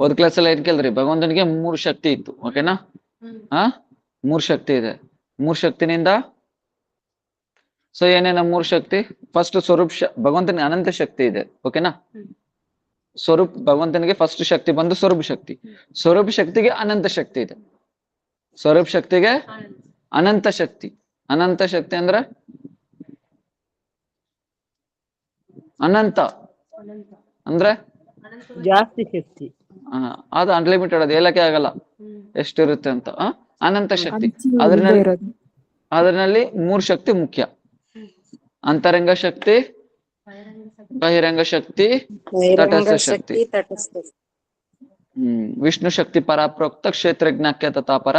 ಹೋದ್ ಕ್ಲಾಸ್ ಅಲ್ಲಿ ಏನ್ ಕೇಳಿದ್ರಿ, ಭಗವಂತನಿಗೆ 3 ಶಕ್ತಿ ಇತ್ತು. ಓಕೆನಾ? ಹಾ 3 ಶಕ್ತಿ ಇದೆ. 3 ಶಕ್ತಿನಿಂದ ಸೊ ಏನೇನ 3 ಶಕ್ತಿ? ಫಸ್ಟ್ ಭಗವಂತನಿಗೆ ಅನಂತ ಶಕ್ತಿ ಇದೆ. ಓಕೆನಾ? ಭಗವಂತನಿಗೆ ಫಸ್ಟ್ ಶಕ್ತಿ ಬಂದು ಸ್ವರೂಪ ಶಕ್ತಿ. ಸ್ವರೂಪ ಶಕ್ತಿಗೆ ಅನಂತ ಶಕ್ತಿ ಇದೆ. ಸ್ವರೂಪ ಶಕ್ತಿಗೆ ಅನಂತ ಶಕ್ತಿ. ಅನಂತ ಶಕ್ತಿ ಅಂದ್ರೆ ಅನಂತ ಅಂದ್ರೆ ಜಾಸ್ತಿ ಶಕ್ತಿ. ಅದು ಅನ್ಲಿಮಿಟೆಡ್, ಅದು ಹೇಳಕ್ಕೆ ಆಗಲ್ಲ ಎಷ್ಟಿರುತ್ತೆ ಅಂತ. ಅನಂತ ಶಕ್ತಿ. ಅದರಲ್ಲಿ 3 ಶಕ್ತಿ ಮುಖ್ಯ. ಅಂತರಂಗ ಶಕ್ತಿ, ಬಹಿರಂಗ ಶಕ್ತಿ, ತಟಸ್ಥ ಶಕ್ತಿ. ವಿಷ್ಣು ಶಕ್ತಿ ಪರಾಪ್ರೋಕ್ತ ಕ್ಷೇತ್ರಜ್ಞಾಕ್ಯ ತಥಾಪರ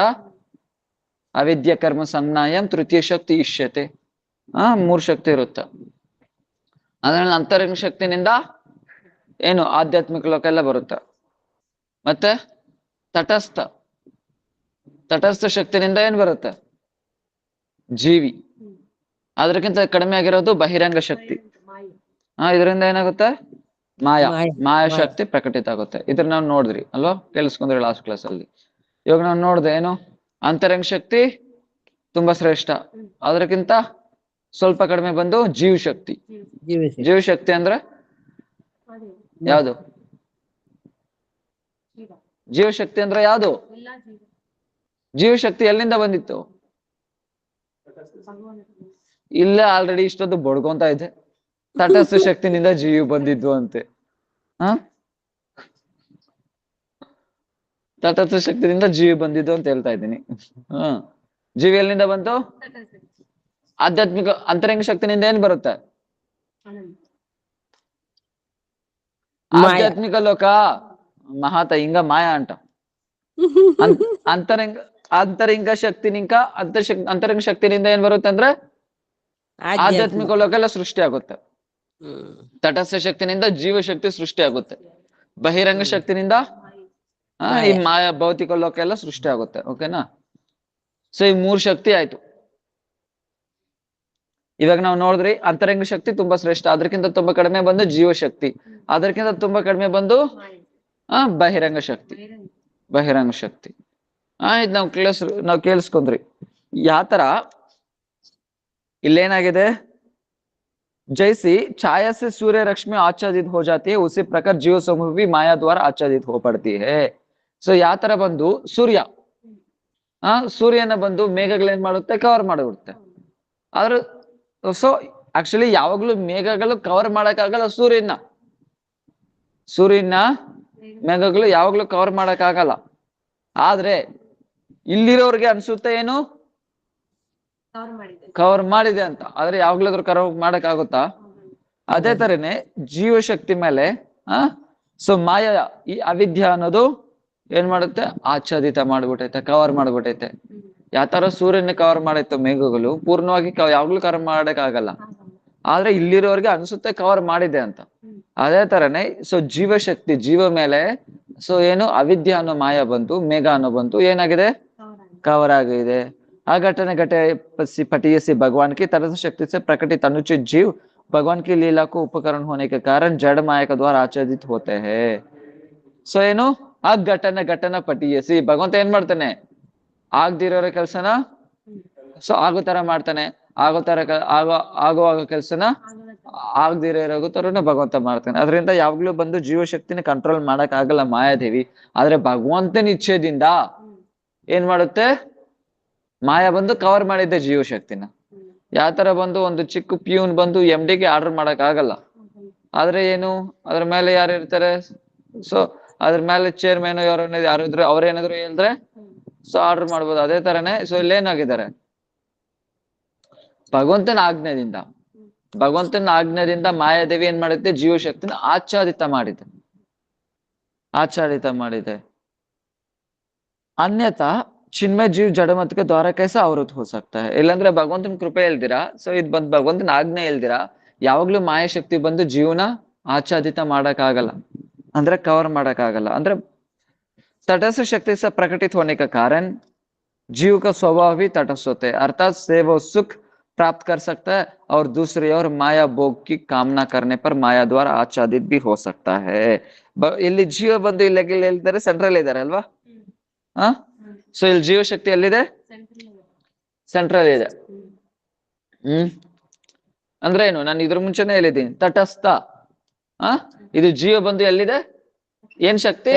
ಅವಿದ್ಯ ಕರ್ಮ ಸಂಜ್ಞಾಯಂ ತೃತೀಯ ಶಕ್ತಿ ಇಷ್ಯತೆ. 3 ಶಕ್ತಿ ಇರುತ್ತೆ. ಅದರಲ್ಲಿ ಅಂತರಂಗ ಶಕ್ತಿನಿಂದ ಏನು ಆಧ್ಯಾತ್ಮಿಕ ಲೋಕ ಎಲ್ಲ ಬರುತ್ತೆ. ಮತ್ತೆ ತಟಸ್ಥ ಶಕ್ತಿನಿಂದ ಏನ್ ಬರುತ್ತೆ? ಜೀವಿ. ಅದಕ್ಕಿಂತ ಕಡಿಮೆ ಆಗಿರೋದು ಬಹಿರಂಗ ಶಕ್ತಿ. ಇದರಿಂದ ಏನಾಗುತ್ತೆ? ಮಾಯಾ ಶಕ್ತಿ ಪ್ರಕಟಿತ ಆಗುತ್ತೆ. ಇದ್ರ ನಾವು ನೋಡಿದ್ರಿ ಅಲ್ವಾ, ಕೇಳಿಸ್ಕೊಂಡ್ರಿ ಲಾಸ್ಟ್ ಕ್ಲಾಸ್ ಅಲ್ಲಿ. ಇವಾಗ ನಾವು ನೋಡ್ದೆ ಏನು, ಅಂತರಂಗ ಶಕ್ತಿ ತುಂಬಾ ಶ್ರೇಷ್ಠ. ಅದಕ್ಕಿಂತ ಸ್ವಲ್ಪ ಕಡಿಮೆ ಬಂದು ಜೀವಶಕ್ತಿ. ಜೀವಶಕ್ತಿ ಅಂದ್ರೆ ಯಾವುದು? ಜೀವಶಕ್ತಿ ಅಂದ್ರೆ ಯಾವುದು? ಜೀವಶಕ್ತಿ ಎಲ್ಲಿಂದ ಬಂದಿತ್ತು? ಇಲ್ಲ, ಆಲ್ರೆಡಿ ಇಷ್ಟೊಂದು ಬಡ್ಕೊಂತ ಇದೆ. ತಟಸ್ಥ ಶಕ್ತಿನಿಂದ ಜೀವಿ ಬಂದಿದ್ವು ಅಂತೆ. ತಟಸ್ಥ ಶಕ್ತಿನಿಂದ ಜೀವಿ ಬಂದಿದ್ದು ಅಂತ ಹೇಳ್ತಾ ಇದ್ದೀನಿ. ಜೀವಿ ಎಲ್ಲಿಂದ ಬಂತು? ಆಧ್ಯಾತ್ಮಿಕ ಅಂತರಂಗ ಶಕ್ತಿನಿಂದ ಏನ್ ಬರುತ್ತೆ? ಆಧ್ಯಾತ್ಮಿಕ ಲೋಕ ಮಹಾತ ಹಿಂಗ ಮಾಯಾ ಅಂಟ. ಅಂತರಂಗ ಶಕ್ತಿನಿಂದ ಅಂತರಂಗ ಶಕ್ತಿನಿಂದ ಏನ್ ಬರುತ್ತೆ ಅಂದ್ರೆ ಆಧ್ಯಾತ್ಮಿಕ ಲೋಕ ಎಲ್ಲ ಸೃಷ್ಟಿ ಆಗುತ್ತೆ. ತಟಸ್ಥ ಶಕ್ತಿನಿಂದ ಜೀವಶಕ್ತಿ ಸೃಷ್ಟಿ ಆಗುತ್ತೆ. ಬಹಿರಂಗ ಶಕ್ತಿನಿಂದ ಈ ಮಾಯಾ ಭೌತಿಕ ಲೋಕ ಎಲ್ಲ ಸೃಷ್ಟಿ ಆಗುತ್ತೆ. ಓಕೆನಾ? ಸೊ ಈ 3 ಶಕ್ತಿ ಆಯ್ತು. ಇವಾಗ ನಾವು ನೋಡಿದ್ರಿ ಅಂತರಂಗ ಶಕ್ತಿ ತುಂಬಾ ಶ್ರೇಷ್ಠ. ಅದಕ್ಕಿಂತ ತುಂಬಾ ಕಡಿಮೆ ಬಂದು ಜೀವಶಕ್ತಿ. ಅದಕ್ಕಿಂತ ತುಂಬಾ ಕಡಿಮೆ ಬಂದು ಬಹಿರಂಗ ಶಕ್ತಿ. ಇದು ನಾವು ಕೇಳಿಸ್ಕೊಂಡ್ರಿ ಯಾತರ. ಇಲ್ಲೇನಾಗಿದೆ? जैसी छाया से सूर्य रश्मि आच्छादित हो जाती है उसी प्रकार जीव समूह भी माया द्वारा आच्छादित हो पड़ती है. ಸೊ ಯಾವ ತರ ಬಂದು ಸೂರ್ಯನ ಬಂದು ಮೇಘಗಳೇನ್ ಮಾಡುತ್ತೆ? ಕವರ್ ಮಾಡಿಬಿಡುತ್ತೆ. ಆದ್ರೆ ಸೊ ಆಕ್ಚುಲಿ ಯಾವಾಗ್ಲೂ ಮೇಘಗಳು ಕವರ್ ಮಾಡಕ್ಕಾಗಲ್ಲ ಸೂರ್ಯನ ಮೇಘಗಳು ಯಾವಾಗ್ಲೂ ಕವರ್ ಮಾಡಕ್ಕಾಗಲ್ಲ. ಆದ್ರೆ ಇಲ್ಲಿರೋರ್ಗೆ ಅನ್ಸುತ್ತೆ ಏನು ಕವರ್ ಮಾಡಿದೆ ಅಂತ. ಆದ್ರೆ ಯಾವಾಗ್ಲಾದ್ರೂ ಕವರ್ ಮಾಡಕ್ ಆಗುತ್ತಾ? ಅದೇ ತರನೇ ಜೀವಶಕ್ತಿ ಮೇಲೆ ಸೊ ಮಾಯ ಈ ಅವಿದ್ಯ ಅನ್ನೋದು ಏನ್ ಮಾಡುತ್ತೆ? ಆಚ್ಛಾದಿತ ಮಾಡ್ಬಿಟ್ಟೈತೆ, ಕವರ್ ಮಾಡ್ಬಿಟ್ಟೈತೆ. ಯಾವ ತರ ಸೂರ್ಯನ ಕವರ್ ಮಾಡೈತೆ ಮೇಘಗಳು, ಪೂರ್ಣವಾಗಿ ಯಾವಾಗ್ಲೂ ಕವರ್ ಮಾಡಕ್ ಆಗಲ್ಲ. ಆದ್ರೆ ಇಲ್ಲಿರೋರ್ಗೆ ಅನ್ಸುತ್ತೆ ಕವರ್ ಮಾಡಿದೆ ಅಂತ. ಅದೇ ತರನೇ ಸೊ ಜೀವಶಕ್ತಿ ಜೀವ ಮೇಲೆ ಸೊ ಏನು ಅವಿದ್ಯ ಅನ್ನೋ ಮಾಯ ಬಂತು, ಮೇಘ ಅನ್ನೋ ಬಂತು, ಏನಾಗಿದೆ? कवर आ गई है। आ घटने घटे पटिये से भगवान की तरह से शक्ति से प्रकटित अनुचित जीव भगवान की लीला को उपकरण होने के कारण जड़ माया के द्वारा आच्छादित होते हैं। ಸೊ ಏನು ಆ ಘಟನ ಪಟಿಯಸಿ ಭಗವಂತ ಏನ್ ಮಾಡ್ತಾನೆ? ಆಗ್ದಿರೋ ಕೆಲ್ಸನ ಸೊ ಆಗೋ ತರ ಮಾಡ್ತಾನೆ, ಆಗುವಾಗ ಕೆಲ್ಸನ ಆಗ್ದಿರೋ ತರನ ಭಗವಂತ ಮಾಡ್ತಾನೆ. ಅದರಿಂದ ಯಾವಾಗ್ಲೂ ಬಂದು ಜೀವಶಕ್ತಿನ ಕಂಟ್ರೋಲ್ ಮಾಡಕ್ ಆಗಲ್ಲ ಮಾಯಾದೇವಿ. ಆದ್ರೆ ಭಗವಂತನ ಇಚ್ಛೆದಿಂದ ಏನ್ ಮಾಡುತ್ತೆ? ಮಾಯಾ ಬಂದು ಕವರ್ ಮಾಡಿದ್ದೆ ಜೀವಶಕ್ತಿನ. ಯಾವ ತರ ಬಂದು ಒಂದು ಚಿಕ್ಕ ಪ್ಯೂನ್ ಬಂದು MD ಆರ್ಡರ್ ಮಾಡಕ್ ಆಗಲ್ಲ. ಆದ್ರೆ ಏನು ಅದ್ರ ಮೇಲೆ ಯಾರು ಇರ್ತಾರೆ? ಸೊ ಅದ್ರ ಮೇಲೆ ಚೇರ್ಮನ್ ಯಾರು ಇದ್ರೆ ಅವ್ರೇನಾದ್ರು ಹೇಳಿದ್ರೆ ಸೊ ಆರ್ಡರ್ ಮಾಡ್ಬೋದು. ಅದೇ ತರನೇ ಸೊ ಇಲ್ಲೇನಾಗಿದ್ದಾರೆ? ಭಗವಂತನ ಆಜ್ಞೆದಿಂದ ಮಾಯಾದೇವಿ ಏನ್ ಮಾಡುತ್ತೆ? ಜೀವಶಕ್ತಿನ ಆಚ್ಛಾದಿತ ಮಾಡಿದೆ. ಅನ್ಯತಾ ಚಿನ್ಮಯ ಜೀವ್ ಜಡಮತ್ के द्वारा कैसा आवृत हो सकता है? ಇಲ್ಲಾಂದ್ರೆ ಭಗವಂತನ ಕೃಪೆ ಇಲ್ದಿರಾ ಸೊ ಇದ್ ಬಂದ್ ಭಗವಂತನ ಆಜ್ಞೆ ಇಲ್ದಿರಾ ಯಾವಾಗ್ಲೂ ಮಾಯಾಶಕ್ತಿ ಬಂದು ಜೀವನ ಆಚ್ಛಾದಿತ ಮಾಡಕ್ ಆಗಲ್ಲ, ಅಂದ್ರೆ ಕವರ್ ಮಾಡಕ್ ಆಗಲ್ಲ. ಅಂದ್ರೆ तटस्थ शक्ति से प्रकटित होने का कारण जीव का स्वभाव भी तटस्थ होते हैं, अर्थात सेव सुख प्राप्त कर सकता है और दूसरी ओर माया भोग की कामना करने पर माया द्वारा आच्छादित भी हो सकता है. ಇಲ್ಲಿ ಜೀವ ಬಂದು ಇಲ್ಲಿ ಹೇಳ್ತಾರೆ ಸೆಂಟ್ರಲ್ ಇದ್ದಾರೆ ಅಲ್ವಾ? ಹ ಸೊ ಇಲ್ಲಿ ಜೀವ ಶಕ್ತಿ ಎಲ್ಲಿದೆ? ಸೆಂಟ್ರಲ್ ಇದೆ. ಅಂದ್ರೆ ಏನು, ನಾನು ಇದ್ರ ಮುಂಚೆನೆ ಹೇಳಿದ್ದೀನಿ ತಟಸ್ಥ. ಇದು ಜೀವ ಬಂದು ಎಲ್ಲಿದೆ? ಏನ್ ಶಕ್ತಿ?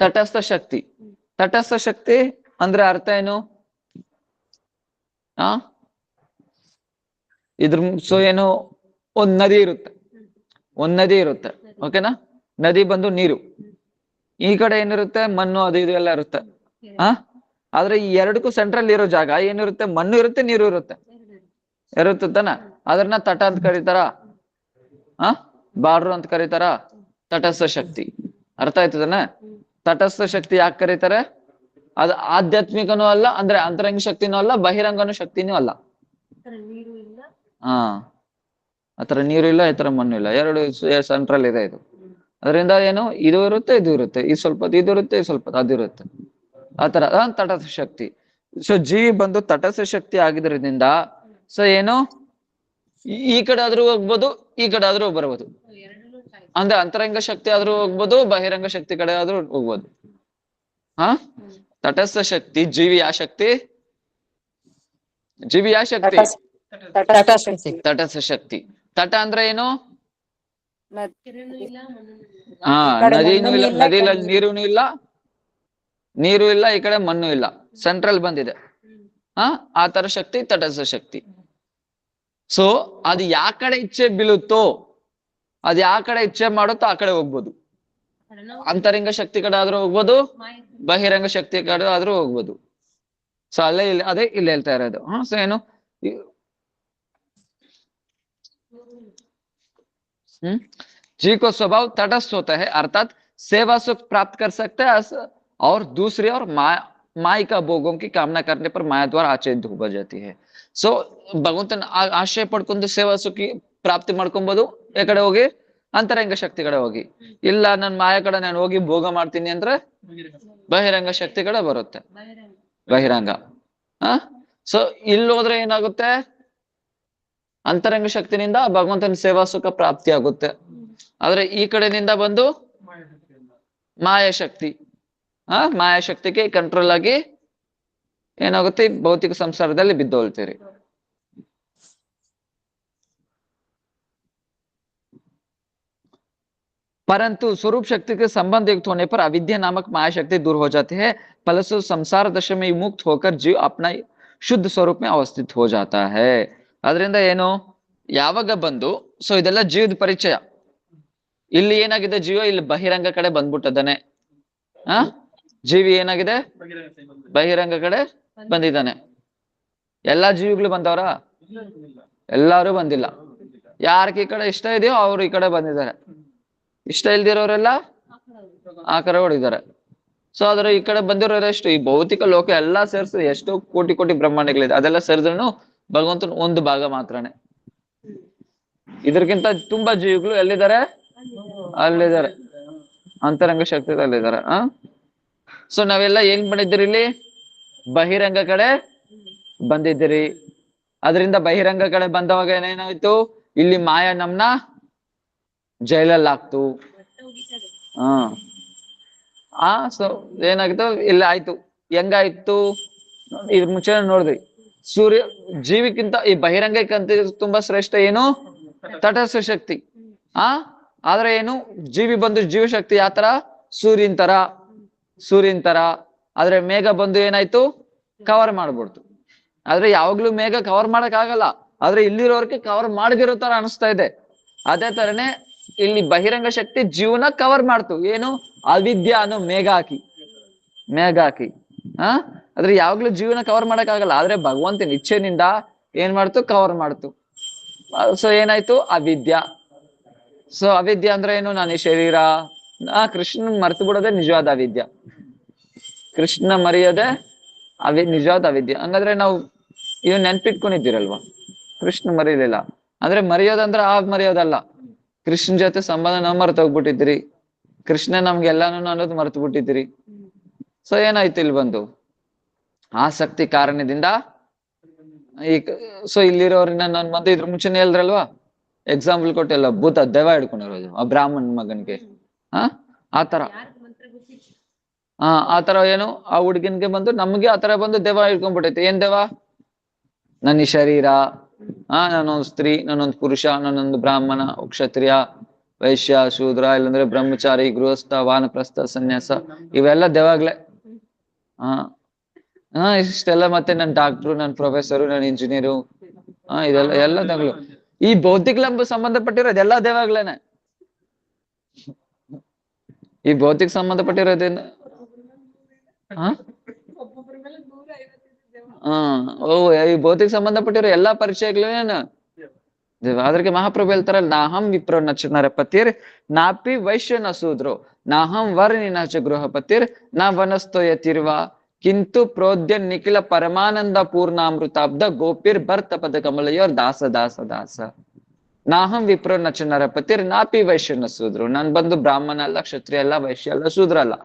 ತಟಸ್ಥ ಶಕ್ತಿ. ತಟಸ್ಥ ಶಕ್ತಿ ಅಂದ್ರೆ ಅರ್ಥ ಏನು? ಇದ್ರ ಸೊ ಏನು, ಒಂದ್ ನದಿ ಇರುತ್ತೆ, ಓಕೆನಾ? ನದಿ ಬಂದು ನೀರು, ಈ ಕಡೆ ಏನಿರುತ್ತೆ ಮಣ್ಣು, ಅದು ಇದು ಎಲ್ಲ ಇರುತ್ತೆ. ಆದ್ರೆ ಈ ಎರಡಕ್ಕೂ ಸೆಂಟ್ರಲ್ ಇರೋ ಜಾಗ ಏನಿರುತ್ತೆ? ಮಣ್ಣು ಇರುತ್ತೆ, ನೀರು ಇರುತ್ತೆ ತಾನ. ಅದ್ರನ್ನ ತಟ ಅಂತ ಕರೀತಾರ, ಬಾರ್ಡ್ರು ಅಂತ ಕರೀತಾರ. ತಟಸ್ಥ ಶಕ್ತಿ ಅರ್ಥ ಆಯ್ತದನ? ತಟಸ್ಥ ಶಕ್ತಿ ಯಾಕೆ ಕರೀತಾರೆ? ಅದು ಆಧ್ಯಾತ್ಮಿಕನೂ ಅಲ್ಲ, ಅಂದ್ರೆ ಅಂತರಂಗ ಶಕ್ತಿನೂ ಅಲ್ಲ, ಬಹಿರಂಗನೂ ಶಕ್ತಿನೂ ಅಲ್ಲ. ಆತರ ನೀರು ಇಲ್ಲ, ಈ ತರ ಮಣ್ಣು ಇಲ್ಲ, ಎರಡು ಸೆಂಟ್ರಲ್ ಇದೆ ಇದು. ಅದರಿಂದ ಏನು, ಇದು ಇರುತ್ತೆ, ಇದು ಇರುತ್ತೆ, ಈ ಸ್ವಲ್ಪ ಇದು ಇರುತ್ತೆ, ಈ ಸ್ವಲ್ಪ ಅದಿರುತ್ತೆ, ಆತರ ತಟಸ್ಥ ಶಕ್ತಿ. ಸೊ ಜೀವಿ ಬಂದು ತಟಸ್ಥ ಶಕ್ತಿ ಆಗಿದ್ರಿಂದ ಸೊ ಏನು, ಈ ಕಡೆ ಆದ್ರೂ ಹೋಗ್ಬೋದು, ಈ ಕಡೆ ಆದ್ರೂ ಬರ್ಬೋದು. ಅಂದ್ರೆ ಅಂತರಂಗ ಶಕ್ತಿ ಆದ್ರೂ ಹೋಗ್ಬೋದು, ಬಹಿರಂಗ ಶಕ್ತಿ ಕಡೆ ಆದ್ರೂ ಹೋಗ್ಬೋದು. ತಟಸ್ಥ ಶಕ್ತಿ ಜೀವಿ ಯಾವ ಶಕ್ತಿ? ಜೀವಿ ಯಾವ ಶಕ್ತಿ? ತಟಸ್ಥ ಶಕ್ತಿ. ತಟ ಅಂದ್ರೆ ಏನು? ನದಿನೂ ಇಲ್ಲ, ನದಿಯಲ್ಲಿ ನೀರುನು ಇಲ್ಲ, ನೀರು ಇಲ್ಲ, ಈ ಕಡೆ ಮಣ್ಣು ಇಲ್ಲ, ಸೆಂಟ್ರಲ್ ಬಂದಿದೆ. ಆ ತರ ಶಕ್ತಿ ತಟಸ್ಥ ಶಕ್ತಿ. ಸೊ ಅದು ಯಾವ ಕಡೆ ಇಚ್ಛೆ ಬೀಳುತ್ತೋ, ಅದ್ ಯಾವ ಕಡೆ ಇಚ್ಛೆ ಮಾಡುತ್ತೋ ಆ ಕಡೆ ಹೋಗ್ಬೋದು. ಅಂತರಂಗ ಶಕ್ತಿ ಕಡೆ ಆದ್ರೂ ಹೋಗ್ಬೋದು, ಬಹಿರಂಗ ಶಕ್ತಿ ಕಡೆ ಆದ್ರೂ ಹೋಗ್ಬೋದು. ಸೊ ಅಲ್ಲೇ ಇಲ್ಲಿ ಅದೇ ಇಲ್ಲಿ ಹೇಳ್ತಾ ಇರೋದು. ಸೊ ಏನು, जी को स्वभाव तटस्थ होता है, अर्थात सेवा सुख प्राप्त कर सकते हैं और दूसरी और मायिका भोगों की कामना करने पर माया द्वारा आच्छादित हो जाती है. ಸೊ ಭಗವಂತನ ಆಶ್ರಯ ಪಡ್ಕೊಂಡು ಸೇವಾ ಸುಖಿ ಪ್ರಾಪ್ತಿ ಮಾಡ್ಕೊಬಹುದು. ಈ ಕಡೆ ಹೋಗಿ ಅಂತರಂಗ ಶಕ್ತಿ ಕಡೆ ಹೋಗಿ, ಇಲ್ಲ ನನ್ ಮಾಯಾ ಕಡೆ ನಾನು ಹೋಗಿ ಭೋಗ ಮಾಡ್ತೀನಿ ಅಂದ್ರೆ ಬಹಿರಂಗ ಶಕ್ತಿ ಕಡೆ ಬರುತ್ತೆ, ಬಹಿರಂಗ. ಸೊ ಇಲ್ಲಿ ಹೋದ್ರೆ ಏನಾಗುತ್ತೆ, ಅಂತರಂಗ ಶಕ್ತಿನಿಂದ ಭಗವಂತನ ಸೇವಾ ಸುಖ ಪ್ರಾಪ್ತಿ ಆಗುತ್ತೆ. ಆದ್ರೆ ಈ ಕಡೆನಿಂದ ಬಂದು ಮಾಯಾಶಕ್ತಿ, ಮಾಯಾಶಕ್ತಿಗೆ ಕಂಟ್ರೋಲ್ ಆಗಿ ಏನಾಗುತ್ತೆ, ಭೌತಿಕ ಸಂಸಾರದಲ್ಲಿ ಬಿದ್ದೋಳ್ತೀರಿ. परंतु स्वरूप शक्ति के संबंध युक्त होने पर अविद्या नामक माया शक्ति दूर हो जाती है, फलस्वरूप संसार दशा में मुक्त होकर जीव अपना शुद्ध स्वरूप में अवस्थित हो जाता है. ಅದರಿಂದ ಏನು, ಯಾವಾಗ ಬಂದು ಸೊ ಇದೆಲ್ಲ ಜೀವದ ಪರಿಚಯ. ಇಲ್ಲಿ ಏನಾಗಿದೆ, ಜೀವ ಇಲ್ಲಿ ಬಹಿರಂಗ ಕಡೆ ಬಂದ್ಬಿಟ್ಟದಾನೆ. ಜೀವಿ ಏನಾಗಿದೆ, ಬಹಿರಂಗ ಕಡೆ ಬಂದಿದ್ದಾನೆ. ಎಲ್ಲಾ ಜೀವಿಗಳು ಬಂದವರ? ಎಲ್ಲಾರು ಬಂದಿಲ್ಲ. ಯಾರಿಗೆ ಈ ಕಡೆ ಇಷ್ಟ ಇದೆಯೋ ಅವ್ರು ಈ ಕಡೆ ಬಂದಿದ್ದಾರೆ, ಇಷ್ಟ ಇಲ್ದಿರೋರೆಲ್ಲ ಆ ಕಡೆ ಹೊಡಿದ್ದಾರೆ. ಸೊ ಅದ್ರ ಈ ಕಡೆ ಬಂದಿರೋರು ಎಷ್ಟು, ಈ ಭೌತಿಕ ಲೋಕ ಎಲ್ಲಾ ಸೇರಿಸಿ ಎಷ್ಟು ಕೋಟಿ ಕೋಟಿ ಬ್ರಹ್ಮಾಂಡಗಳಿದೆ, ಅದೆಲ್ಲ ಸೇರಿದ್ರು ಭಗವಂತನ ಒಂದು ಭಾಗ ಮಾತ್ರನೇ. ಇದಕ್ಕಿಂತ ತುಂಬಾ ಜೀವಿಗಳು ಎಲ್ಲಿದ್ದಾರೆ? ಅಲ್ಲಿದ್ದಾರೆ, ಅಂತರಂಗ ಶಕ್ತಿದಲ್ಲಿದ್ದಾರೆ. ಸೊ ನಾವೆಲ್ಲ ಏನ್ ಮಾಡಿದ್ದೀರಿ, ಇಲ್ಲಿ ಬಹಿರಂಗ ಕಡೆ ಬಂದಿದ್ದೀರಿ. ಅದರಿಂದ ಬಹಿರಂಗ ಕಡೆ ಬಂದವಾಗ ಏನೇನಾಯ್ತು, ಇಲ್ಲಿ ಮಾಯಾ ನಮ್ನ ಜೈಲಲ್ಲಿ ಹಾಕ್ತು. ಸೊ ಏನಾಗಿತ್ತು, ಇಲ್ಲಿ ಆಯ್ತು. ಹೆಂಗಾಯ್ತು, ಇದ್ರ ಮುಂಚೆ ನೋಡಿದ್ರಿ, ಸೂರ್ಯ ಜೀವಿಕ್ಕಿಂತ ಈ ಬಹಿರಂಗಕ್ಕಿಂತ ತುಂಬಾ ಶ್ರೇಷ್ಠ ಏನು, ತಟಸ್ಥ ಶಕ್ತಿ. ಆದ್ರೆ ಏನು, ಜೀವಿ ಬಂದು ಜೀವಶಕ್ತಿ ಯಾತರ, ಸೂರ್ಯನ್ ತರ. ಆದ್ರೆ ಮೇಘ ಬಂದು ಏನಾಯ್ತು, ಕವರ್ ಮಾಡ್ಬಿಡ್ತು. ಆದ್ರೆ ಯಾವಾಗ್ಲೂ ಮೇಘ ಕವರ್ ಮಾಡಕ್ ಆಗಲ್ಲ, ಆದ್ರೆ ಇಲ್ಲಿರೋರ್ಗೆ ಕವರ್ ಮಾಡದಿರೋ ತರ ಅನಿಸ್ತಾ ಇದೆ. ಅದೇ ತರನೇ ಇಲ್ಲಿ ಬಹಿರಂಗ ಶಕ್ತಿ ಜೀವನ ಕವರ್ ಮಾಡ್ತು. ಏನು, ಅವಿದ್ಯಾ ಅನ್ನೋ ಮೇಘ ಹಾಕಿ. ಆದ್ರೆ ಯಾವಾಗ್ಲೂ ಜೀವನ ಕವರ್ ಮಾಡಕ್ ಆಗಲ್ಲ, ಆದ್ರೆ ಭಗವಂತನ ಇಚ್ಛೆನಿಂದ ಏನ್ ಮಾಡ್ತು, ಕವರ್ ಮಾಡ್ತು. ಸೊ ಏನಾಯ್ತು, ಅವಿದ್ಯಾ. ಸೊ ಅವಿದ್ಯಾ ಅಂದ್ರೆ ಏನು, ನಾನು ಈ ಶರೀರ, ಕೃಷ್ಣನ್ ಮರ್ತು ಬಿಡೋದೇ ನಿಜವಾದ ಅವಿದ್ಯಾ. ಕೃಷ್ಣ ಮರೆಯೋದೆ ನಿಜವಾದ ಅವಿದ್ಯೆ. ಹಂಗಾದ್ರೆ ನಾವು ಇವ್ ನೆನ್ಪಿಟ್ಕೊಂಡಿದ್ದೀರಲ್ವಾ, ಕೃಷ್ಣ ಮರೆಯಲಿಲ್ಲ ಅಂದ್ರೆ ಮರೆಯೋದಂದ್ರೆ ಮರೆಯೋದಲ್ಲ, ಕೃಷ್ಣ ಜೊತೆ ಸಂಬಂಧ ನಾವು ಮರ್ತು ಹೋಗ್ಬಿಟ್ಟಿದ್ರಿ, ಕೃಷ್ಣ ನಮ್ಗೆಲ್ಲಾನು ಅನ್ನೋದು ಮರ್ತು ಬಿಟ್ಟಿದ್ರಿ. ಸೊ ಏನಾಯ್ತು, ಇಲ್ಲಿ ಬಂದು ಆಸಕ್ತಿ ಕಾರಣದಿಂದ ಈಗ ಸೊ ಇಲ್ಲಿರೋರ್ನ ನಾನು ಮತ್ತೆ ಇದ್ರ ಮುಂಚೆನೆ ಹೇಳಿದ್ರಲ್ವಾ, ಎಕ್ಸಾಂಪಲ್ ಕೊಟ್ಟೆಲ್ಲ, ಭೂತ ದೆವ್ವ ಹಿಡ್ಕೊಂಡಿರೋದು ಆ ಬ್ರಾಹ್ಮಣ್ ಮಗನ್ಗೆ. ಆತರ ಆತರ ಏನು ಆ ಹುಡ್ಗಿನ್ಗೆ ಬಂದು ನಮ್ಗೆ ಆತರ ಬಂದು ದೆವ್ವ ಹಿಡ್ಕೊಂಡ್ಬಿಟ್ಟೈತೆ. ಏನ್ ದೆವ್ವ? ನನ್ನ ಈ ಶರೀರ, ನಾನೊಂದು ಸ್ತ್ರೀ, ನಾನೊಂದು ಪುರುಷ, ನಾನೊಂದು ಬ್ರಾಹ್ಮಣ, ಕ್ಷತ್ರಿಯ, ವೈಶ್ಯ, ಶೂದ್ರ, ಇಲ್ಲಾಂದ್ರೆ ಬ್ರಹ್ಮಚಾರಿ, ಗೃಹಸ್ಥ, ವಾನಪ್ರಸ್ಥ, ಸನ್ಯಾಸ, ಇವೆಲ್ಲ ದೆವ್ವಾಗ್ಲೆ. ಇಷ್ಟೆಲ್ಲ. ಮತ್ತೆ ನನ್ ಡಾಕ್ಟ್ರು, ನನ್ ಪ್ರೊಫೆಸರು, ನನ್ ಇಂಜಿನಿಯರು, ಇದೆಲ್ಲ ಎಲ್ಲ ದೆವ್ಗಳು. ಈ ಭೌತಿಕ ಲಂಬ ಸಂಬಂಧಪಟ್ಟಿರೋದು ಎಲ್ಲ ದೆವ್ವಾಗ್ಲೇನೆ. ಈ ಭೌತಿಕ ಸಂಬಂಧಪಟ್ಟಿರೋದೇನು? ಈ ಭೌತಿಕ ಸಂಬಂಧಪಟ್ಟಿರೋ ಎಲ್ಲಾ ಪರಿಚಯಗಳೇನು ಅದಕ್ಕೆ ಮಹಾಪ್ರಭು ಹೇಳ್ತಾರಲ್ಲ, ನಾಹಂ ವಿಪ್ರೋ ನರ ಪತಿರ್ ನಾಪಿ ವೈಶ್ಯ ನ ಸೂದ್ರು ನಾಹಂ ವರ್ಣಿನ ಚ ಗೃಹ ಪತಿರ್ ನಾ ವನಸ್ತೋ ಯತಿರ್ವ ಕಿಂತು ಪ್ರೋದ್ಯ ನಿಖಿಲ ಪರಮಾನಂದ ಪೂರ್ಣಾಮೃತಾಬ್ದ ಗೋಪಿರ್ ಭರ್ತ ಪದ ಕಮಲಯೋರ್ ದಾಸ ದಾಸ ದಾಸ. ನಾಹಂ ವಿಪ್ರೋ ನರ ಪತಿರ್ ನಾಪಿ ವೈಶ್ಯ ನ ಸೂದ್ರು. ನಾನ್ ಬಂದು ಬ್ರಾಹ್ಮಣ ಅಲ್ಲ, ಕ್ಷತ್ರಿಯ ಅಲ್ಲ, ವೈಶ್ಯ ಅಲ್ಲ, ಶೂದ್ರ ಅಲ್ಲ.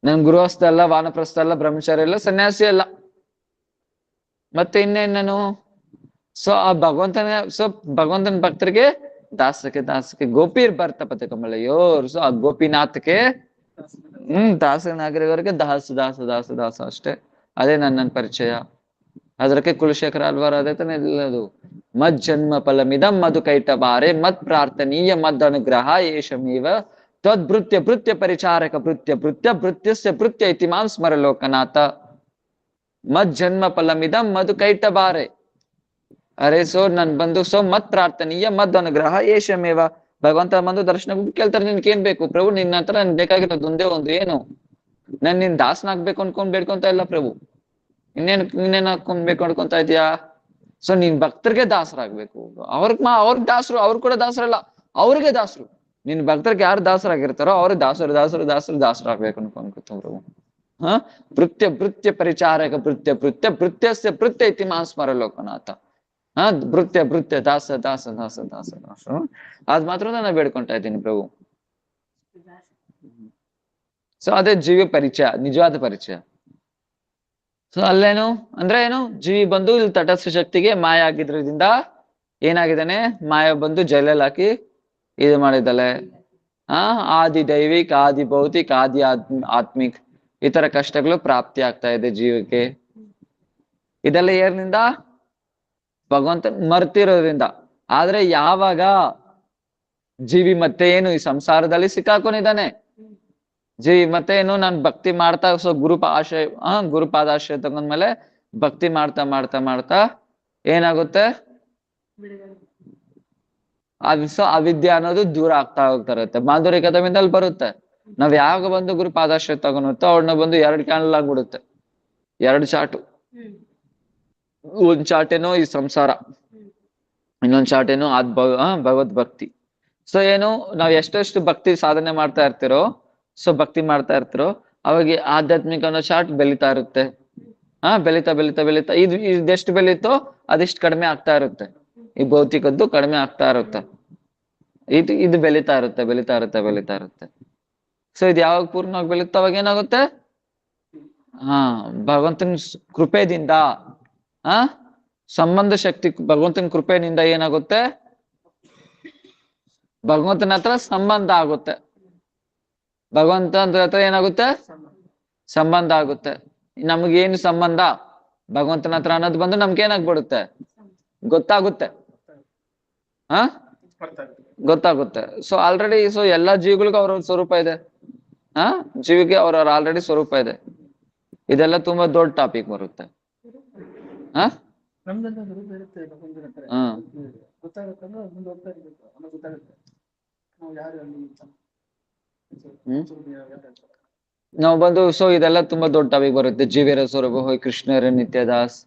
ನನ್ ಗೃಹಸ್ಥ ಅಲ್ಲ, ವಾನಪ್ರಸ್ಥ ಅಲ್ಲ, ಬ್ರಹ್ಮಚಾರಿ ಅಲ್ಲ, ಸನ್ಯಾಸಿ ಅಲ್ಲ. ಮತ್ತೆ ಇನ್ನೇನು? ಸೊ ಆ ಭಗವಂತನ ಭಕ್ತರಿಗೆ ದಾಸಕ್ಕೆ ಗೋಪೀರ್ ಭರ್ತ ಪದ ಕಮಲಯೋರ್. ಸೊ ಆ ಗೋಪಿನಾಥಕ್ಕೆ ದಾಸನಾಗರಿವರೆಗೆ ದಾಸ ದಾಸ ದಾಸ ದಾಸ ಅಷ್ಟೇ. ಅದೇ ನನ್ನ ಪರಿಚಯ. ಅದಕ್ಕೆ ಕುಲಶೇಖರ ಅಲ್ವಾರ್ ಅದೇ ತಾನೆ ಎಲ್ಲದು. ಮದ್ ಜನ್ಮ ಫಲಮಿದಂ ಮಧು ಕೈಟಬಾರೆ ಮತ್ ಪ್ರಾರ್ಥನೀಯ ಮದ್ ಅನುಗ್ರಹ ಏಷಮೇವ ತ್ವದ್ಭೃತ್ಯ ಭೃತ್ಯ ಪರಿಚಾರಕ ಭೃತ್ಯ ಭೃತ್ಯ ಭೃತ್ಯಸ್ಯ ಭೃತ್ಯ ಇತಿ ಮಾಂ ಸ್ಮರ ಲೋಕನಾಥ. ಮತ್ ಜನ್ಮ ಫಲಮಿದಂ ಮಧು ಕೈಟಬಾರೆ. ಅರೆ ಸೊ ನನ್ ಬಂದು ಮತ್ ಪ್ರಾರ್ಥನೀಯ ಮದ್ ಅನುಗ್ರಹ ಏಷಮೇವ. ಭಗವಂತ ಬಂದು ದರ್ಶನ ಕೇಳ್ತಾರೆ, ನಿನ್ಗೆ ಏನ್ ಬೇಕು ಪ್ರಭು? ನಿನ್ನ ಹತ್ರ ನನ್ ಬೇಕಾಗಿರೋದು ಒಂದೇ ಒಂದು, ಏನು? ನನ್ ನಿನ್ ದಾಸನಾಗ್ಬೇಕು ಅನ್ಕೊಂಡ್ ಬೇಡ್ಕೊಂತ ಇಲ್ಲ ಪ್ರಭು. ಇನ್ನೇನ್ ಹಾಕೊಂಡ್ಬೇಕು ಅನ್ಕೊಂತ ಇದೀಯಾ? ಸೊ ನೀನ್ ಭಕ್ತರಿಗೆ ದಾಸರಾಗ್ಬೇಕು. ಅವ್ರಿಗೆ ದಾಸರು, ಅವ್ರು ಕೂಡ ದಾಸರಲ್ಲ, ಅವ್ರಿಗೆ ದಾಸರು. ನಿನ್ ಭಕ್ತರಿಗೆ ಯಾರು ದಾಸರಾಗಿರ್ತಾರೋ ಅವ್ರಿಗೆ ದಾಸರಾಗ್ಬೇಕು ಅನ್ಕೊಂಡ್ಕೊತ ಪ್ರಭು. ಭೃತ್ಯ ಭೃತ್ಯ ಪರಿಚಾರಕ ಭೃತ್ಯ ಭೃತ್ಯ ಭೃತ್ಯಸ್ಯ ಭೃತ್ಯ ಇತಿ ಮಾಂ ಸ್ಮರ ಲೋಕನಾಥ. ಭೃತ್ಯ ಭೃತ್ಯ ದಾಸ ದಾಸ ದಾಸ ದಾಸ ದಾಸ. ಅದ್ ಮಾತ್ರ ನಾನು ಬೇಡ್ಕೊಂತಾ ಇದ್ದೀನಿ ಪ್ರಭು. ಸೊ ಅದೇ ಜೀವಿ ಪರಿಚಯ, ನಿಜವಾದ ಪರಿಚಯ. ಸೊ ಅಲ್ಲೇನು ಅಂದ್ರೆ ಏನು? ಜೀವಿ ಬಂದು ಇಲ್ಲಿ ತಟಸ್ಥ ಶಕ್ತಿಗೆ ಮಾಯ ಆಗಿದ್ರಿಂದ ಏನಾಗಿದ್ದಾನೆ? ಮಾಯ ಬಂದು ಜೈಲಲ್ಲಿ ಹಾಕಿ ಇದು ಮಾಡಿದ್ದಾಳೆ. ಆದಿ ದೈವಿಕ್, ಆದಿ ಭೌತಿಕ್, ಆದಿ ಆತ್ಮಿಕ್ ಈ ತರ ಕಷ್ಟಗಳು ಪ್ರಾಪ್ತಿ ಆಗ್ತಾ ಇದೆ ಜೀವಕ್ಕೆ. ಇದೆಲ್ಲ ಏನಿಂದ? ಭಗವಂತ ಮರ್ತಿರೋದ್ರಿಂದ. ಆದ್ರೆ ಯಾವಾಗ ಜೀವಿ ಮತ್ತೆ ಏನು ಈ ಸಂಸಾರದಲ್ಲಿ ಸಿಕ್ಕಾಕೊಂಡಿದ್ದಾನೆ, ಜೀವಿ ಮತ್ತೆ ಏನು ನಾನು ಭಕ್ತಿ ಮಾಡ್ತಾ ಗುರುಪಾದಾಶ್ರಯ ತಗೊಂಡ್ಮೇಲೆ ಭಕ್ತಿ ಮಾಡ್ತಾ ಮಾಡ್ತಾ ಮಾಡ್ತಾ ಏನಾಗುತ್ತೆ? ಅವಿದ್ಯೆ ಅನ್ನೋದು ದೂರ ಆಗ್ತಾ ಹೋಗ್ತಾ ಇರುತ್ತೆ. ಮಾಧುರ್ಯ ಕಥೆಯಲ್ಲಿ ಬರುತ್ತೆ, ನಾವ್ ಯಾವಾಗ ಬಂದು ಗುರುಪಾದಾಶ್ರಯ ತಗೊಂಡುತ್ತೋ ಅವ್ರನ್ನ ಬಂದು 2 ಕ್ಯಾನಲ್ ಆಗ್ಬಿಡುತ್ತೆ, 2 ಚಾಟು. ಒಂದ್ ಚಾಟೇನೋ ಈ ಸಂಸಾರ, ಇನ್ನೊಂದ್ ಚಾಟೇನೋ ಭಗವದ್ ಭಕ್ತಿ. ಸೊ ಏನು ನಾವ್ ಎಷ್ಟೆಷ್ಟು ಭಕ್ತಿ ಸಾಧನೆ ಮಾಡ್ತಾ ಇರ್ತಿರೋ, ಭಕ್ತಿ ಮಾಡ್ತಾ ಇರ್ತಿರೋ ಅವಾಗ ಆಧ್ಯಾತ್ಮಿಕ ಅನ್ನೋ ಚಾಟ್ ಬೆಳೀತಾ ಇರುತ್ತೆ. ಬೆಳೀತಾ ಬೆಳೀತಾ ಬೆಳೀತಾ ಇದೆಷ್ಟು ಬೆಳೀತೋ ಅದಿಷ್ಟು ಕಡಿಮೆ ಆಗ್ತಾ ಇರುತ್ತೆ. ಈ ಭೌತಿಕದ್ದು ಕಡಿಮೆ ಆಗ್ತಾ ಇರುತ್ತೆ. ಇದು ಬೆಳೀತಾ ಇರುತ್ತೆ ಬೆಳೀತಾ ಇರುತ್ತೆ ಬೆಳೀತಾ ಇರುತ್ತೆ. ಸೊ ಇದು ಯಾವಾಗ ಪೂರ್ಣವಾಗಿ ಬೆಳೀತಾ ಅವಾಗ ಏನಾಗುತ್ತೆ? ಭಗವಂತನ ಕೃಪೆದಿಂದ ಸಂಬಂಧ ಶಕ್ತಿ, ಭಗವಂತನ ಕೃಪೆಯಿಂದ ಏನಾಗುತ್ತೆ? ಭಗವಂತನ ಹತ್ರ ಸಂಬಂಧ ಆಗುತ್ತೆ. ಭಗವಂತನ ಹತ್ರ ಏನಾಗುತ್ತೆ? ಸಂಬಂಧ ಆಗುತ್ತೆ. ನಮಗೇನು ಸಂಬಂಧ ಭಗವಂತನ ಹತ್ರ ಅನ್ನೋದು ಬಂದು ನಮ್ಗೆ ಏನಾಗ್ಬಿಡುತ್ತೆ? ಗೊತ್ತಾಗುತ್ತೆ. ಗೊತ್ತಾಗುತ್ತೆ. ಸೊ ಆಲ್ರೆಡಿ ಎಲ್ಲಾ ಜೀವಿಗಳಿಗೂ ಅವ್ರವ್ರ ಸ್ವರೂಪ ಇದೆ. ಜೀವಿಗೆ ಅವ್ರವ್ರ ಆಲ್ರೆಡಿ ಸ್ವರೂಪ ಇದೆ. ಇದೆಲ್ಲ ತುಂಬಾ ದೊಡ್ಡ ಟಾಪಿಕ್ ಬರುತ್ತೆ. ನಾವು ಬಂದು ಇದೆಲ್ಲ ತುಂಬಾ ದೊಡ್ಡ ಟಾಪಿಕ್ ಬರುತ್ತೆ. ಜೀವಿಯರ ಸ್ವರೂಪ ಹೋಯ್ ಕೃಷ್ಣರ ನಿತ್ಯದಾಸ್.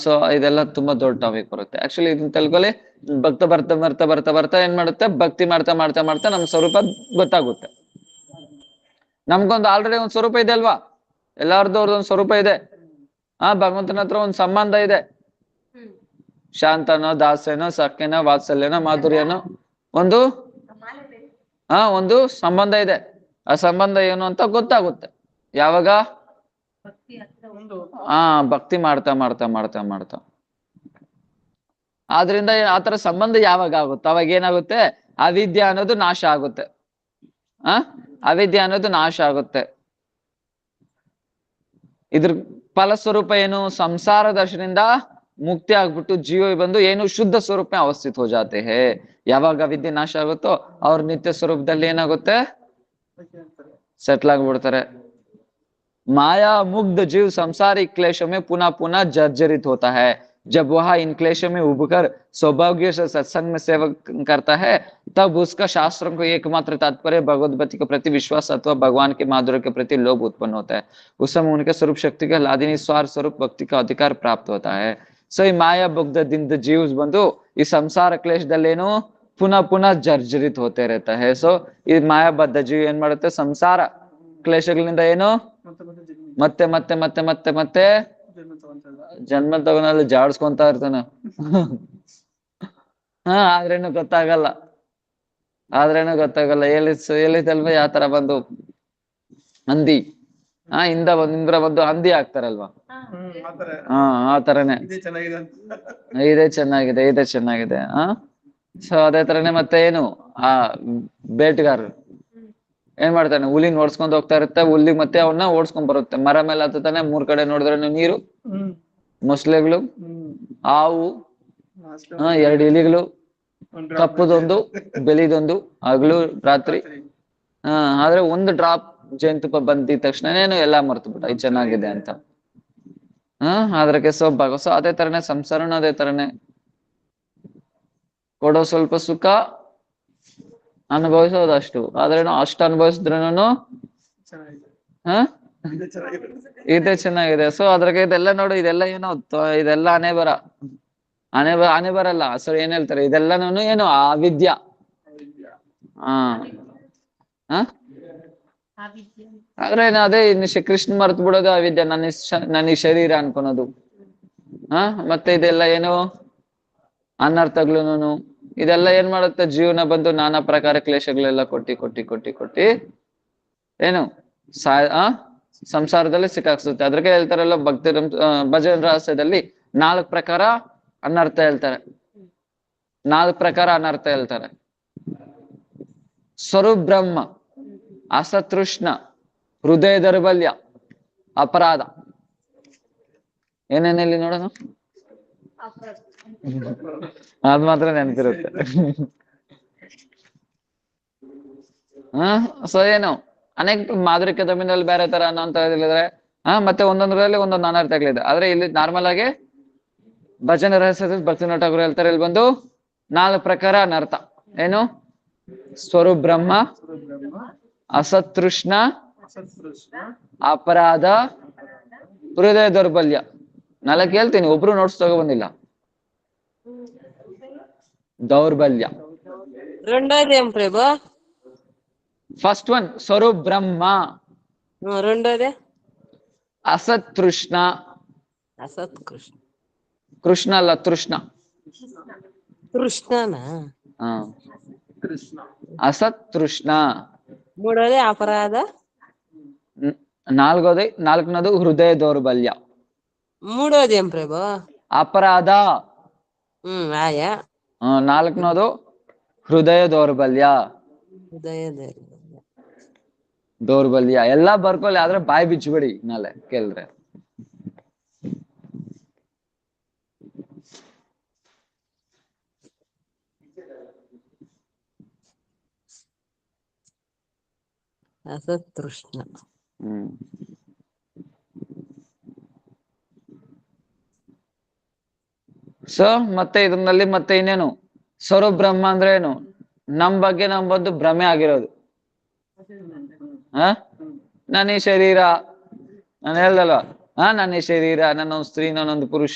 ಸೊ ಇದೆಲ್ಲ ತುಂಬಾ ದೊಡ್ಡ ಟಾಪಿಕ್ ಬರುತ್ತೆ. ಆಕ್ಚುಲಿ ಇದನ್ನ ತೆಲುಗಲ್ಲಿ ಭಕ್ತ ಬರ್ತಾ ಬರ್ತಾ ಬರ್ತಾ ಬರ್ತಾ ಏನ್ ಮಾಡುತ್ತೆ? ಭಕ್ತಿ ಮಾಡ್ತಾ ಮಾಡ್ತಾ ಮಾಡ್ತಾ ನಮ್ ಸ್ವರೂಪ ಗೊತ್ತಾಗುತ್ತೆ. ನಮ್ಗೊಂದು ಆಲ್ರೆಡಿ ಒಂದ್ ಸ್ವರೂಪ ಇದೆ ಅಲ್ವಾ? ಎಲ್ಲಾರ್ದು ಅವ್ರದೊಂದು ಸ್ವರೂಪ ಇದೆ. ಭಗವಂತನ ಹತ್ರ ಒಂದ್ ಸಂಬಂಧ ಇದೆ. ಶಾಂತನೋ, ದಾಸನೋ, ಸಖ್ಯನೋ, ವಾತ್ಸಲ್ಯನೋ, ಮಾಧುರ್ಯನೋ ಒಂದು ಒಂದು ಸಂಬಂಧ ಇದೆ. ಆ ಸಂಬಂಧ ಏನು ಅಂತ ಗೊತ್ತಾಗುತ್ತೆ ಯಾವಾಗ? ಹಾ ಭಕ್ತಿ ಮಾಡ್ತಾ ಮಾಡ್ತಾ ಮಾಡ್ತಾ ಮಾಡ್ತಾ ಆದ್ರಿಂದ ಆತರ ಸಂಬಂಧ ಯಾವಾಗ ಆಗುತ್ತೆ ಅವಾಗ ಏನಾಗುತ್ತೆ, ಅವಿದ್ಯೆ ಅನ್ನೋದು ನಾಶ ಆಗುತ್ತೆ. ಆ ಅವಿದ್ಯೆ ಅನ್ನೋದು ನಾಶ ಆಗುತ್ತೆ. ಇದ್ರ ಫಲಸ್ವರೂಪ ಏನು, ಸಂಸಾರ ದರ್ಶನದಿಂದ ಮುಕ್ತಿ ಆಗ್ಬಿಟ್ಟು ಜೀವ ಬಂದು ಏನು ಶುದ್ಧ ಸ್ವರೂಪ ಅವಸ್ಥಿತ ಹೋ ಜಾತೆ ಹೇ. ಯಾವಾಗ ಅವಿದ್ಯೆ ನಾಶ ಆಗುತ್ತೋ ಅವ್ರ ನಿತ್ಯ ಸ್ವರೂಪದಲ್ಲಿ ಏನಾಗುತ್ತೆ, ಸೆಟ್ಲ್ ಆಗ್ಬಿಡ್ತಾರೆ. माया मुग्ध जीव संसारिक क्लेशों में पुनः पुनः जर्जरित होता है. जब वह इन क्लेशों में उबकर सौभाग्य से सत्संग में सेवा करता है, तब उसका शास्त्रों को एकमात्र तात्पर्य भगवत भक्ति के प्रति विश्वास अथवा भगवान के माधुर्य के प्रति लोभ उत्पन्न होता है. उस समय उनके स्वरूप शक्ति का लादिनी स्वार स्वरूप भक्ति का अधिकार प्राप्त होता है. ಸೊ ಈ ಮಾಯಾ ಮುಗ್ಧದಿಂದ ಜೀವ್ಸ್ ಬಂದು ಈ ಸಂಸಾರ ಕ್ಲೇಶದಲ್ಲೇನು ಪುನಃ ಪುನಃ ಜರ್ಜರಿತ್ ಹೋತೆ ಇರುತ್ತೆ. ಸೊ ಈ ಮಾಯಾಬದ್ಧ ಜೀವ ಏನ್ ಮಾಡುತ್ತೆ, ಸಂಸಾರ ಕ್ಲೇಶಗಳಿಂದ ಏನು ಮತ್ತೆ ಮತ್ತೆ ಮತ್ತೆ ಮತ್ತೆ ಮತ್ತೆ ಜನ್ಮ ತಗೊಂಡಲ್ಲಿ ಜಾಡ್ಸ್ಕೊಂತ ಇರ್ತಾನ. ಆದ್ರೇನು ಗೊತ್ತಾಗಲ್ಲ, ಹೇಳಿದಲ್ವ ಯಾವ ತರ ಬಂದು ಹಂದಿ ಇಂದ ಇಂದ್ರ ಬಂದು ಹಂದಿ ಆಗ್ತಾರಲ್ವಾ, ಆ ತರನೇ ಇದೇ ಚೆನ್ನಾಗಿದೆ. ಸೊ ಅದೇ ತರನೇ ಮತ್ತೆ ಏನು ಆ ಬೇಟೆಗಾರರು ಏನ್ ಮಾಡ್ತಾನೆ, ಹುಲಿನ ಓಡಿಸ್ಕೊಂಡ್ ಹೋಗ್ತಾ ಇರುತ್ತೆ, ಹುಲಿ ಮತ್ತೆ ಅವನ್ನ ಓಡಿಸ್ಕೊಂಡ್ ಬರುತ್ತೆ. ಮರ ಮೇಲೆ ಹತ್ತಾನೆ, 3 ಕಡೆ ನೋಡಿದ್ರೆ ನೀರು, ಮೊಸಳೆಗಳು, ಹಾವು, 2 ಇಲಿಗಳು, ಕಪ್ಪುದೊಂದು ಬೆಳಿದೊಂದು ಹಗಲು ರಾತ್ರಿ. ಆದ್ರೆ ಒಂದು ಡ್ರಾಪ್ ಜೇನುತುಪ್ಪ ಬಂದಿದ ತಕ್ಷಣನೇನು ಎಲ್ಲಾ ಮರ್ತು ಬಿಟ್ಟ, ಇದು ಚೆನ್ನಾಗಿದೆ ಅಂತ. ಅದ್ರಕ್ಕೆ ಸೊ ಅದೇ ತರನೇ ಸಂಸಾರನು ಅದೇ ತರನೇ ಕೊಡೋ ಸ್ವಲ್ಪ ಸುಖ, ಅನುಭವಿಸೋದಷ್ಟು. ಆದ್ರೇನು ಅಷ್ಟು ಅನುಭವಿಸಿದ್ರೇನು ಇದೇ ಚೆನ್ನಾಗಿದೆ. ಸೊ ಅದ್ರಾಗೆ ಇದೆಲ್ಲ ನೋಡು, ಇದೆಲ್ಲ ಏನೋ ಇದೆಲ್ಲ ಹಣೆ ಬರಲ್ಲ. ಸೊ ಏನ್ ಹೇಳ್ತಾರೆ, ಇದೆಲ್ಲನೂ ಏನು ಅವಿದ್ಯಾ. ಆದ್ರೆ ಅದೇ ಕೃಷ್ಣ ಮರ್ತು ಬಿಡೋದು ಅವಿದ್ಯೆ, ನನ್ನ ಶರೀರ ಅನ್ಕೊಳೋದು. ಮತ್ತೆ ಇದೆಲ್ಲ ಏನು ಅನರ್ಥಗಳು, ಇದೆಲ್ಲ ಏನ್ ಮಾಡುತ್ತೆ, ಜೀವನ ಬಂದು ನಾನಾ ಪ್ರಕಾರ ಕ್ಲೇಶಗಳೆಲ್ಲ ಕೊಟ್ಟಿ ಏನು ಸಂಸಾರದಲ್ಲಿ ಸಿಕ್ಕಾಕ್ಸುತ್ತೆ. ಅದ್ರಿಗೆ ಹೇಳ್ತಾರಲ್ಲ ಭಕ್ತಿ ಭಜನ ರಹಸ್ಯದಲ್ಲಿ 4 ಪ್ರಕಾರ ಅನರ್ಥ ಹೇಳ್ತಾರೆ. 4 ಪ್ರಕಾರ ಅನರ್ಥ ಹೇಳ್ತಾರೆ. ಸ್ವರೂಪ್ ಬ್ರಹ್ಮ, ಅಸತೃಷ್ಣ, ಹೃದಯ ದೌರ್ಬಲ್ಯ, ಅಪರಾಧ. ಏನೇನಲ್ಲಿ ನೋಡೋಣ, ಅದ್ ಮಾತ್ರ ನೆನಪಿರುತ್ತೆ. ಸೊ ಏನು ಅನೇಕ ಮಾಧುರಿಕ ತಮಿಳಲ್ಲಿ ಬೇರೆ ತರ ಅಂತ ಹೇಳಿದ್ರೆ, ಮತ್ತೆ ಒಂದೊಂದರಲ್ಲಿ ಒಂದೊಂದು ಅನರ್ಥಗಳಿದೆ. ಆದ್ರೆ ಇಲ್ಲಿ ನಾರ್ಮಲ್ ಆಗಿ ಭಜನೆ ರಹಸ್ಯದಲ್ಲಿ ಭಕ್ತಿ ಠಾಕೂರ್ ಹೇಳ್ತಾರೆ, ಇಲ್ಲಿ ಬಂದು 4 ಪ್ರಕಾರ ಅನರ್ಥ. ಏನು, ಸ್ವರೂಪ್ ಬ್ರಹ್ಮ, ಅಸತೃಷ್ಣ, ಅಪರಾಧ, ಹೃದಯ ದೌರ್ಬಲ್ಯ. 4 ಹೇಳ್ತೀನಿ, ಒಬ್ರು ನೋಟ್ಸ್ ತಗೋ ಬಂದಿಲ್ಲ. దౌర్బల్య. రెండోది ఏం ప్రభు? ఫస్ట్ వన్ స్వరూప్ బ్రహ్మ. రెండోది అసత్ తృష్ణ. అసత్ కృష్ణ. కృష్ణ అల్ల తృష్ణ. తృష్ణనా? అసత్ తృష్ణ. మూడోది అపరాధ. నాలుగోది హృదయ దౌర్బల్య. మూడోది ఏం ప్రభు? ಅಪರಾಧ. ఆయా. 4ನೇದು ಹೃದಯ ದೌರ್ಬಲ್ಯ. ದೌರ್ಬಲ್ಯ ಎಲ್ಲಾ ಬರ್ಕೊಳ್ಳಿ, ಆದ್ರೆ ಬಾಯಿ ಬಿಚ್ಚಬೇಡಿ ನಾಳೆ ಕೇಳಿದ್ರೆ. ಅಸತೃಷ್ಣ. ಸೊ ಮತ್ತೆ ಇದ್ರಲ್ಲಿ ಮತ್ತೆ ಇನ್ನೇನು, ಸ್ವರೂಪ್ ಬ್ರಹ್ಮ ಅಂದ್ರೆ ಏನು, ನಮ್ ಬಗ್ಗೆ ನಮ್ಗೊಂದು ಭ್ರಮೆ ಆಗಿರೋದು. ನನ್ನ ಈ ಶರೀರ, ನಾನು ಹೇಳ್ದಲ್ವ, ನನ್ನ ಈ ಶರೀರ, ನಾನೊಂದು ಸ್ತ್ರೀ, ನಾನೊಂದು ಪುರುಷ,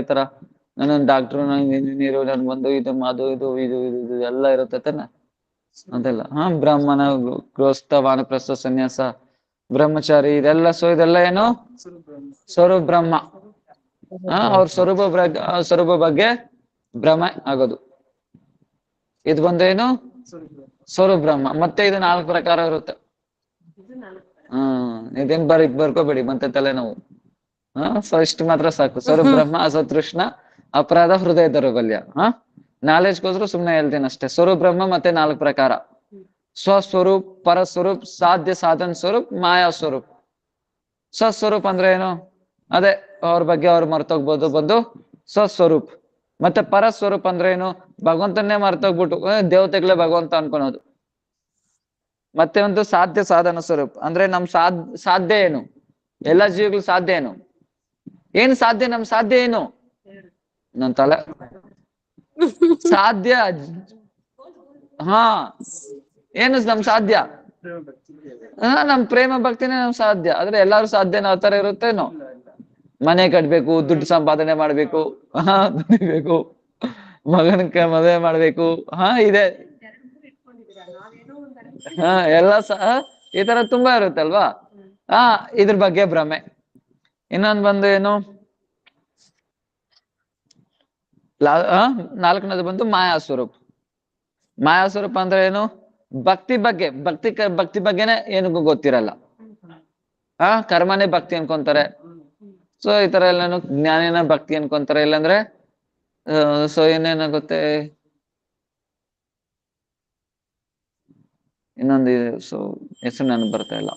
ಈ ತರ ನಾನೊಂದು ಡಾಕ್ಟ್ರು, ನಾನು ಇಂಜಿನಿಯರು, ನನ್ ಬಂದು ಇದು ಅದು ಇದು ಇದು ಇದು ಇದು ಎಲ್ಲ ಇರುತ್ತೆ ತಾನೆ, ಅದೆಲ್ಲ. ಬ್ರಹ್ಮನ ಗೃಹಸ್ಥ, ವಾನಪ್ರಸ್ಥ, ಸನ್ಯಾಸ, ಬ್ರಹ್ಮಚಾರಿ, ಇದೆಲ್ಲ. ಸೊ ಇದೆಲ್ಲ ಏನು, ಸ್ವರೂಪ್ ಬ್ರಹ್ಮ. ಅವ್ರ ಸ್ವರೂಪ ಬಗ್ಗೆ ಭ್ರಮೆ ಆಗೋದು. ಇದು ಬಂದು ಏನು, ಸ್ವರೂಪ್ ಬ್ರಹ್ಮ. ಮತ್ತೆ ಇದು 4 ಪ್ರಕಾರ ಇರುತ್ತೆ. ಇದೇನ್ ಬರ್ಕೋಬೇಡಿ ಮತ್ತೆ ತಲೆನೋವು. ಸೊ ಇಷ್ಟು ಮಾತ್ರ ಸಾಕು. ಸ್ವರೂಪ್ ಬ್ರಹ್ಮ, ಅಸತೃಷ್ಣ, ಅಪರಾಧ, ಹೃದಯ ದೌರ್ಬಲ್ಯ. ನಾಲೆಜ್ಗೋಸ್ಕರ ಸುಮ್ನೆ ಹೇಳ್ತೀನಿ ಅಷ್ಟೇ. ಸ್ವರೂಪ್ ಬ್ರಹ್ಮ ಮತ್ತೆ 4 ಪ್ರಕಾರ: ಸ್ವಸ್ವರೂಪ್, ಪರಸ್ವರೂಪ್, ಸಾಧ್ಯ ಸಾಧನ ಸ್ವರೂಪ್, ಮಾಯಾ ಸ್ವರೂಪ್. ಸ್ವಸ್ವರೂಪ್ ಅಂದ್ರೆ ಏನು? ಅದೇ ಅವ್ರ ಬಗ್ಗೆ ಅವ್ರು ಮರ್ತೋಗ್ಬೋದು ಬಂದು ಸ್ವಸ್ವರೂಪ್. ಮತ್ತೆ ಪರಸ್ವರೂಪ್ ಅಂದ್ರೆ ಏನು? ಭಗವಂತನ್ನೇ ಮರ್ತೋಗ್ಬಿಟ್ಟು ದೇವತೆಗಳೇ ಭಗವಂತ ಅನ್ಕೊಳೋದು. ಮತ್ತೆ ಒಂದು ಸಾಧ್ಯ ಸಾಧನ ಸ್ವರೂಪ್ ಅಂದ್ರೆ ನಮ್ ಸಾಧ್ಯ ಏನು? ಎಲ್ಲಾ ಜೀವಿಗಳು ಸಾಧ್ಯ ಏನು? ಏನ್ ಸಾಧ್ಯ? ನಮ್ ಸಾಧ್ಯ ಏನು? ನನ್ ತಲೆ ಸಾಧ್ಯ. ಹಾ, ಏನು ನಮ್ ಸಾಧ್ಯ? ನಮ್ ಪ್ರೇಮ ಭಕ್ತಿನೇ ನಮ್ ಸಾಧ್ಯ. ಆದ್ರೆ ಎಲ್ಲಾರು ಸಾಧ್ಯನ ಆ ತರ ಇರುತ್ತೇನೋ? ಮನೆ ಕಟ್ಬೇಕು, ದುಡ್ಡು ಸಂಪಾದನೆ ಮಾಡ್ಬೇಕು, ದುಡಿಬೇಕು, ಮಗನಕ್ಕೆ ಮದುವೆ ಮಾಡ್ಬೇಕು, ಇದೆ. ಎಲ್ಲ ಈ ತರ ತುಂಬಾ ಇರುತ್ತಲ್ವಾ? ಇದ್ರ ಬಗ್ಗೆ ಭ್ರಮೆ. ಇನ್ನೊಂದ್ ಬಂದು ಏನು? 4ನೇದು ಬಂದು ಮಾಯಾ ಸ್ವರೂಪ್. ಮಾಯಾ ಸ್ವರೂಪ ಅಂದ್ರೆ ಏನು? ಭಕ್ತಿ ಬಗ್ಗೆ, ಭಕ್ತಿ ಬಗ್ಗೆನೆ ಏನಿಗೂ ಗೊತ್ತಿರಲ್ಲ. ಕರ್ಮನೇ ಭಕ್ತಿ ಅನ್ಕೊಂತಾರೆ. ಸೊ ಈ ತರ ಎಲ್ಲಾನು ಜ್ಞಾನಿನ ಭಕ್ತಿ ಅನ್ಕೊಂತಾರೆ. ಇಲ್ಲಾಂದ್ರೆ ಸೊ ಏನೇನಾಗುತ್ತೆ, ಇನ್ನೊಂದು ಸೊ ಹೆಸರು ನನಗೆ ಬರ್ತಾ ಇಲ್ಲ.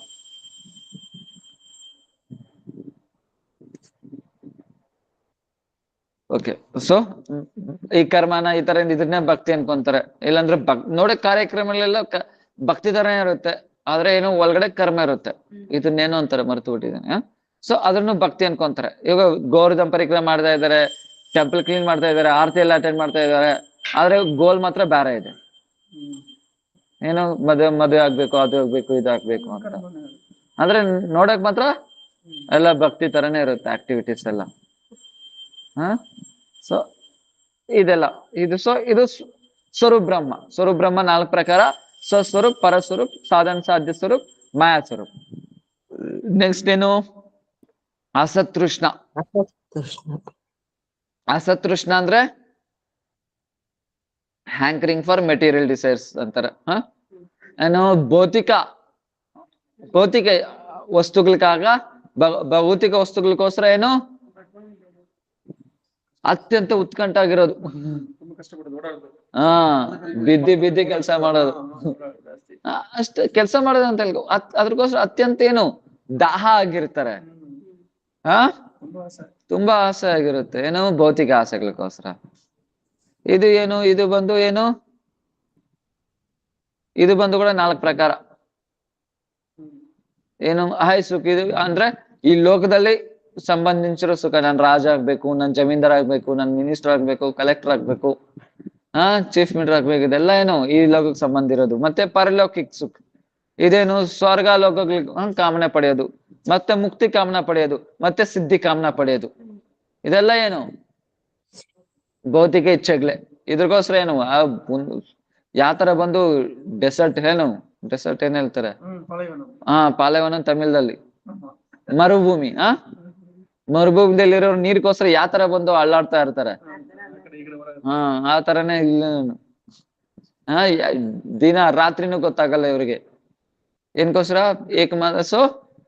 ಓಕೆ. ಸೊ ಈ ಕರ್ಮನ ಈ ತರ ಇದನ್ನೇ ಭಕ್ತಿ ಅನ್ಕೊಂತಾರೆ. ಇಲ್ಲಾಂದ್ರೆ ನೋಡಕ್ ಕಾರ್ಯಕ್ರಮಗಳೆಲ್ಲ ಭಕ್ತಿ ತರನೇ ಇರುತ್ತೆ, ಆದ್ರೆ ಏನು ಒಳಗಡೆ ಕರ್ಮ ಇರುತ್ತೆ. ಇದನ್ನೇನು ಅಂತಾರೆ ಮರ್ತು ಬಿಟ್ಟಿದ್ದೇನೆ. ಸೊ ಅದನ್ನು ಭಕ್ತಿ ಅನ್ಕೊಂತಾರೆ. ಇವಾಗ ಗೋವರ್ಧನ ಪರಿಕ್ರಮ ಮಾಡ್ತಾ ಇದಾರೆ, ಟೆಂಪಲ್ ಕ್ಲೀನ್ ಮಾಡ್ತಾ ಇದಾರೆ, ಆರತಿ ಎಲ್ಲ ಅಟೆಂಡ್ ಮಾಡ್ತಾ ಇದಾರೆ, ಆದ್ರೆ ಗೋಲ್ ಮಾತ್ರ ಬೇರೆ ಇದೆ. ಏನು ಮದುವೆ ಆಗ್ಬೇಕು, ಅದು ಆಗ್ಬೇಕು, ಇದಾಗ್ಬೇಕು ಅಂತ. ಅಂದ್ರೆ ನೋಡಕ್ ಮಾತ್ರ ಎಲ್ಲ ಭಕ್ತಿ ತರನೇ ಇರುತ್ತೆ ಆಕ್ಟಿವಿಟೀಸ್ ಎಲ್ಲ. ಸೊ ಇದೆಲ್ಲ ಇದು ಸ್ವರೂಪ್ ಬ್ರಹ್ಮ. ಸ್ವರೂಪ್ ಬ್ರಹ್ಮ 4 ಪ್ರಕಾರ: ಸ್ವಸ್ವರೂಪ್, ಪರಸ್ವರೂಪ್, ಸಾಧನ ಸಾಧ್ಯ ಸ್ವರೂಪ್, ಮಾಯಾ ಸ್ವರೂಪ್. ನೆಕ್ಸ್ಟ್ ಏನು? ಅಸತೃಷ್ಣ. ಅಸತೃಷ್ಣ ಅಂದ್ರೆ ಹ್ಯಾಂಕರಿಂಗ್ ಫಾರ್ ಮೆಟೀರಿಯಲ್ ಡಿಸೈರ್ಸ್ ಅಂತಾರೆ. ಏನು? ಭೌತಿಕ ವಸ್ತುಗಳಿಗಾಗ ಭೌತಿಕ ವಸ್ತುಗಳಿಗೋಸ್ಕರ ಏನು ಅತ್ಯಂತ ಉತ್ಕಂಠ ಆಗಿರೋದು. ಬಿದ್ದಿ ಕೆಲಸ ಮಾಡೋದು. ಅಷ್ಟೇ ಕೆಲಸ ಮಾಡೋದು ಅಂತ ಅದ್ರಗೋಸ್ಕರ ಅತ್ಯಂತ ಏನು ದಾಹ ಆಗಿರ್ತಾರೆ. ತುಂಬಾ ಆಸೆ ಆಗಿರುತ್ತೆ. ಏನು? ಭೌತಿಕ ಆಸೆಗಳಿಗೋಸ್ಕರ. ಇದು ಏನು? ಇದು ಬಂದು ಏನು? ಇದು ಬಂದು ಕೂಡ 4 ಪ್ರಕಾರ. ಏನು? ಸುಖ. ಇದು ಅಂದ್ರೆ ಈ ಲೋಕದಲ್ಲಿ ಸಂಬಂಧಿಸಿರೋ ಸುಖ. ನಾನು ರಾಜ ಆಗ್ಬೇಕು, ನನ್ ಜಮೀನ್ದಾರ್ ಆಗ್ಬೇಕು, ನನ್ ಮಿನಿಸ್ಟರ್ ಆಗ್ಬೇಕು, ಕಲೆಕ್ಟರ್ ಆಗ್ಬೇಕು, ಚೀಫ್ ಮಿನಿಸ್ಟರ್ ಆಗ್ಬೇಕು, ಇದೆಲ್ಲ ಏನು ಈ ಲೋಕಕ್ಕೆ ಸಂಬಂಧ ಇರೋದು. ಮತ್ತೆ ಪರಲೌಕಿಕ ಸುಖ. ಇದೇನು? ಸ್ವರ್ಗ ಲೋಕಗಳಿಗೆ ಕಾಮನೆ ಪಡೆಯೋದು, ಮತ್ತೆ ಮುಕ್ತಿ ಕಾಮನ ಪಡೆಯೋದು, ಮತ್ತೆ ಸಿದ್ಧಿ ಕಾಮನ ಪಡೆಯೋದು. ಇದೆಲ್ಲ ಏನು? ಭೌತಿಕ ಇಚ್ಛೆಗಳೇ. ಇದ್ರಗೋಸ್ಕರ ಏನು ಯಾತರ ಬಂದು ಡೆಸರ್ಟ್ ಏನ್ ಹೇಳ್ತಾರೆ? ಪಾಲೈವನ ತಮಿಳ್ದಲ್ಲಿ ಮರುಭೂಮಿ. ಮರುಭೂಮಿಯಲ್ಲಿರೋರು ನೀರಿಗೋಸ್ಕರ ಯಾತರ ಬಂದು ಅಳ್ಳಾಡ್ತಾ ಇರ್ತಾರೆ. ಆ ತರನೇ ಇಲ್ಲ. ದಿನ ರಾತ್ರಿನೂ ಗೊತ್ತಾಗಲ್ಲ ಇವ್ರಿಗೆ. ಏನ್ಕೋಸ್ಕರ? ಏಕಮಾನಸು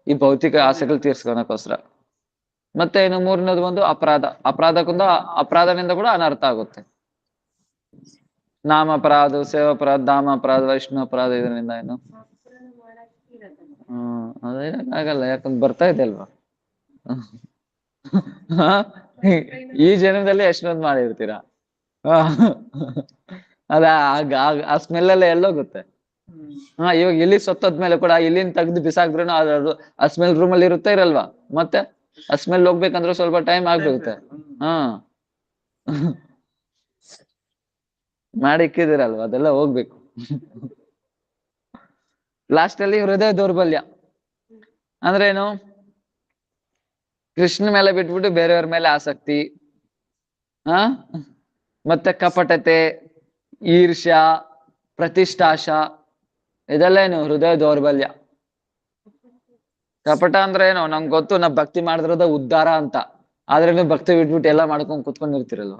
ಈ ಭೌತಿಕ ಆಸೆಗಳು ತೀರ್ಸ್ಕೊಳಕೋಸ್ಕರ. ಮತ್ತೆ ಏನು? 3ನೇದು ಬಂದು ಅಪರಾಧ. ಅಪರಾಧನಿಂದ ಕೂಡ ಅನರ್ಥ ಆಗುತ್ತೆ. ನಾಮ ಸೇವಾಪರಾಧ, ಧಾಮ ಅಪರಾಧ, ವೈಷ್ಣವ ಅಪರಾಧ. ಇದರಿಂದ ಏನು ಆಗಲ್ಲ. ಯಾಕಂದ್ರೆ ಬರ್ತಾ ಇದೆ ಅಲ್ವಾ. ಈ ಜನ್ಮದಲ್ಲಿ ಎಷ್ಟೊಂದು ಮಾಡಿರ್ತೀರಾ. ಆ ಸ್ಮೆಲ್ ಎಲ್ಲ ಎಲ್ಲೋಗುತ್ತೆ. ಇವಾಗ ಇಲ್ಲಿ ಸತ್ತೋದ್ಮೇಲೆ ಕೂಡ ಇಲ್ಲಿಂದ ತೆಗ್ದು ಬಿಸಾಕ್ದ್ರು ಅದು ಆ ಸ್ಮೆಲ್ ರೂಮಲ್ಲಿ ಇರುತ್ತೆ ಇರಲ್ವಾ? ಮತ್ತೆ ಆ ಸ್ಮೆಲ್ ಹೋಗ್ಬೇಕಂದ್ರೆ ಸ್ವಲ್ಪ ಟೈಮ್ ಆಗ್ಬಿಡುತ್ತೆ. ಮಾಡಿ ಇಕ್ಕಿದಿರಲ್ವಾ, ಅದೆಲ್ಲ ಹೋಗ್ಬೇಕು. ಲಾಸ್ಟ್ ಅಲ್ಲಿ ಹೃದಯ ದೌರ್ಬಲ್ಯ ಅಂದ್ರೆ ಏನು? ಕೃಷ್ಣ ಮೇಲೆ ಬಿಟ್ಬಿಟ್ಟು ಬೇರೆಯವ್ರ ಮೇಲೆ ಆಸಕ್ತಿ, ಮತ್ತೆ ಕಪಟತೆ, ಈರ್ಷ್ಯ, ಪ್ರತಿಷ್ಠಾಶ, ಇದೆಲ್ಲ ಏನು? ಹೃದಯ ದೌರ್ಬಲ್ಯ. ಕಪಟ ಅಂದ್ರೆ ಏನು? ನಮ್ಗೆ ಗೊತ್ತು ನಾವ್ ಭಕ್ತಿ ಮಾಡಿದ್ರದ ಉದ್ಧಾರ ಅಂತ, ಆದ್ರೆ ನೀವು ಭಕ್ತಿ ಬಿಟ್ಬಿಟ್ಟು ಎಲ್ಲ ಮಾಡ್ಕೊಂಡ್ ಕುತ್ಕೊಂಡಿರ್ತೀರಲ್ವ.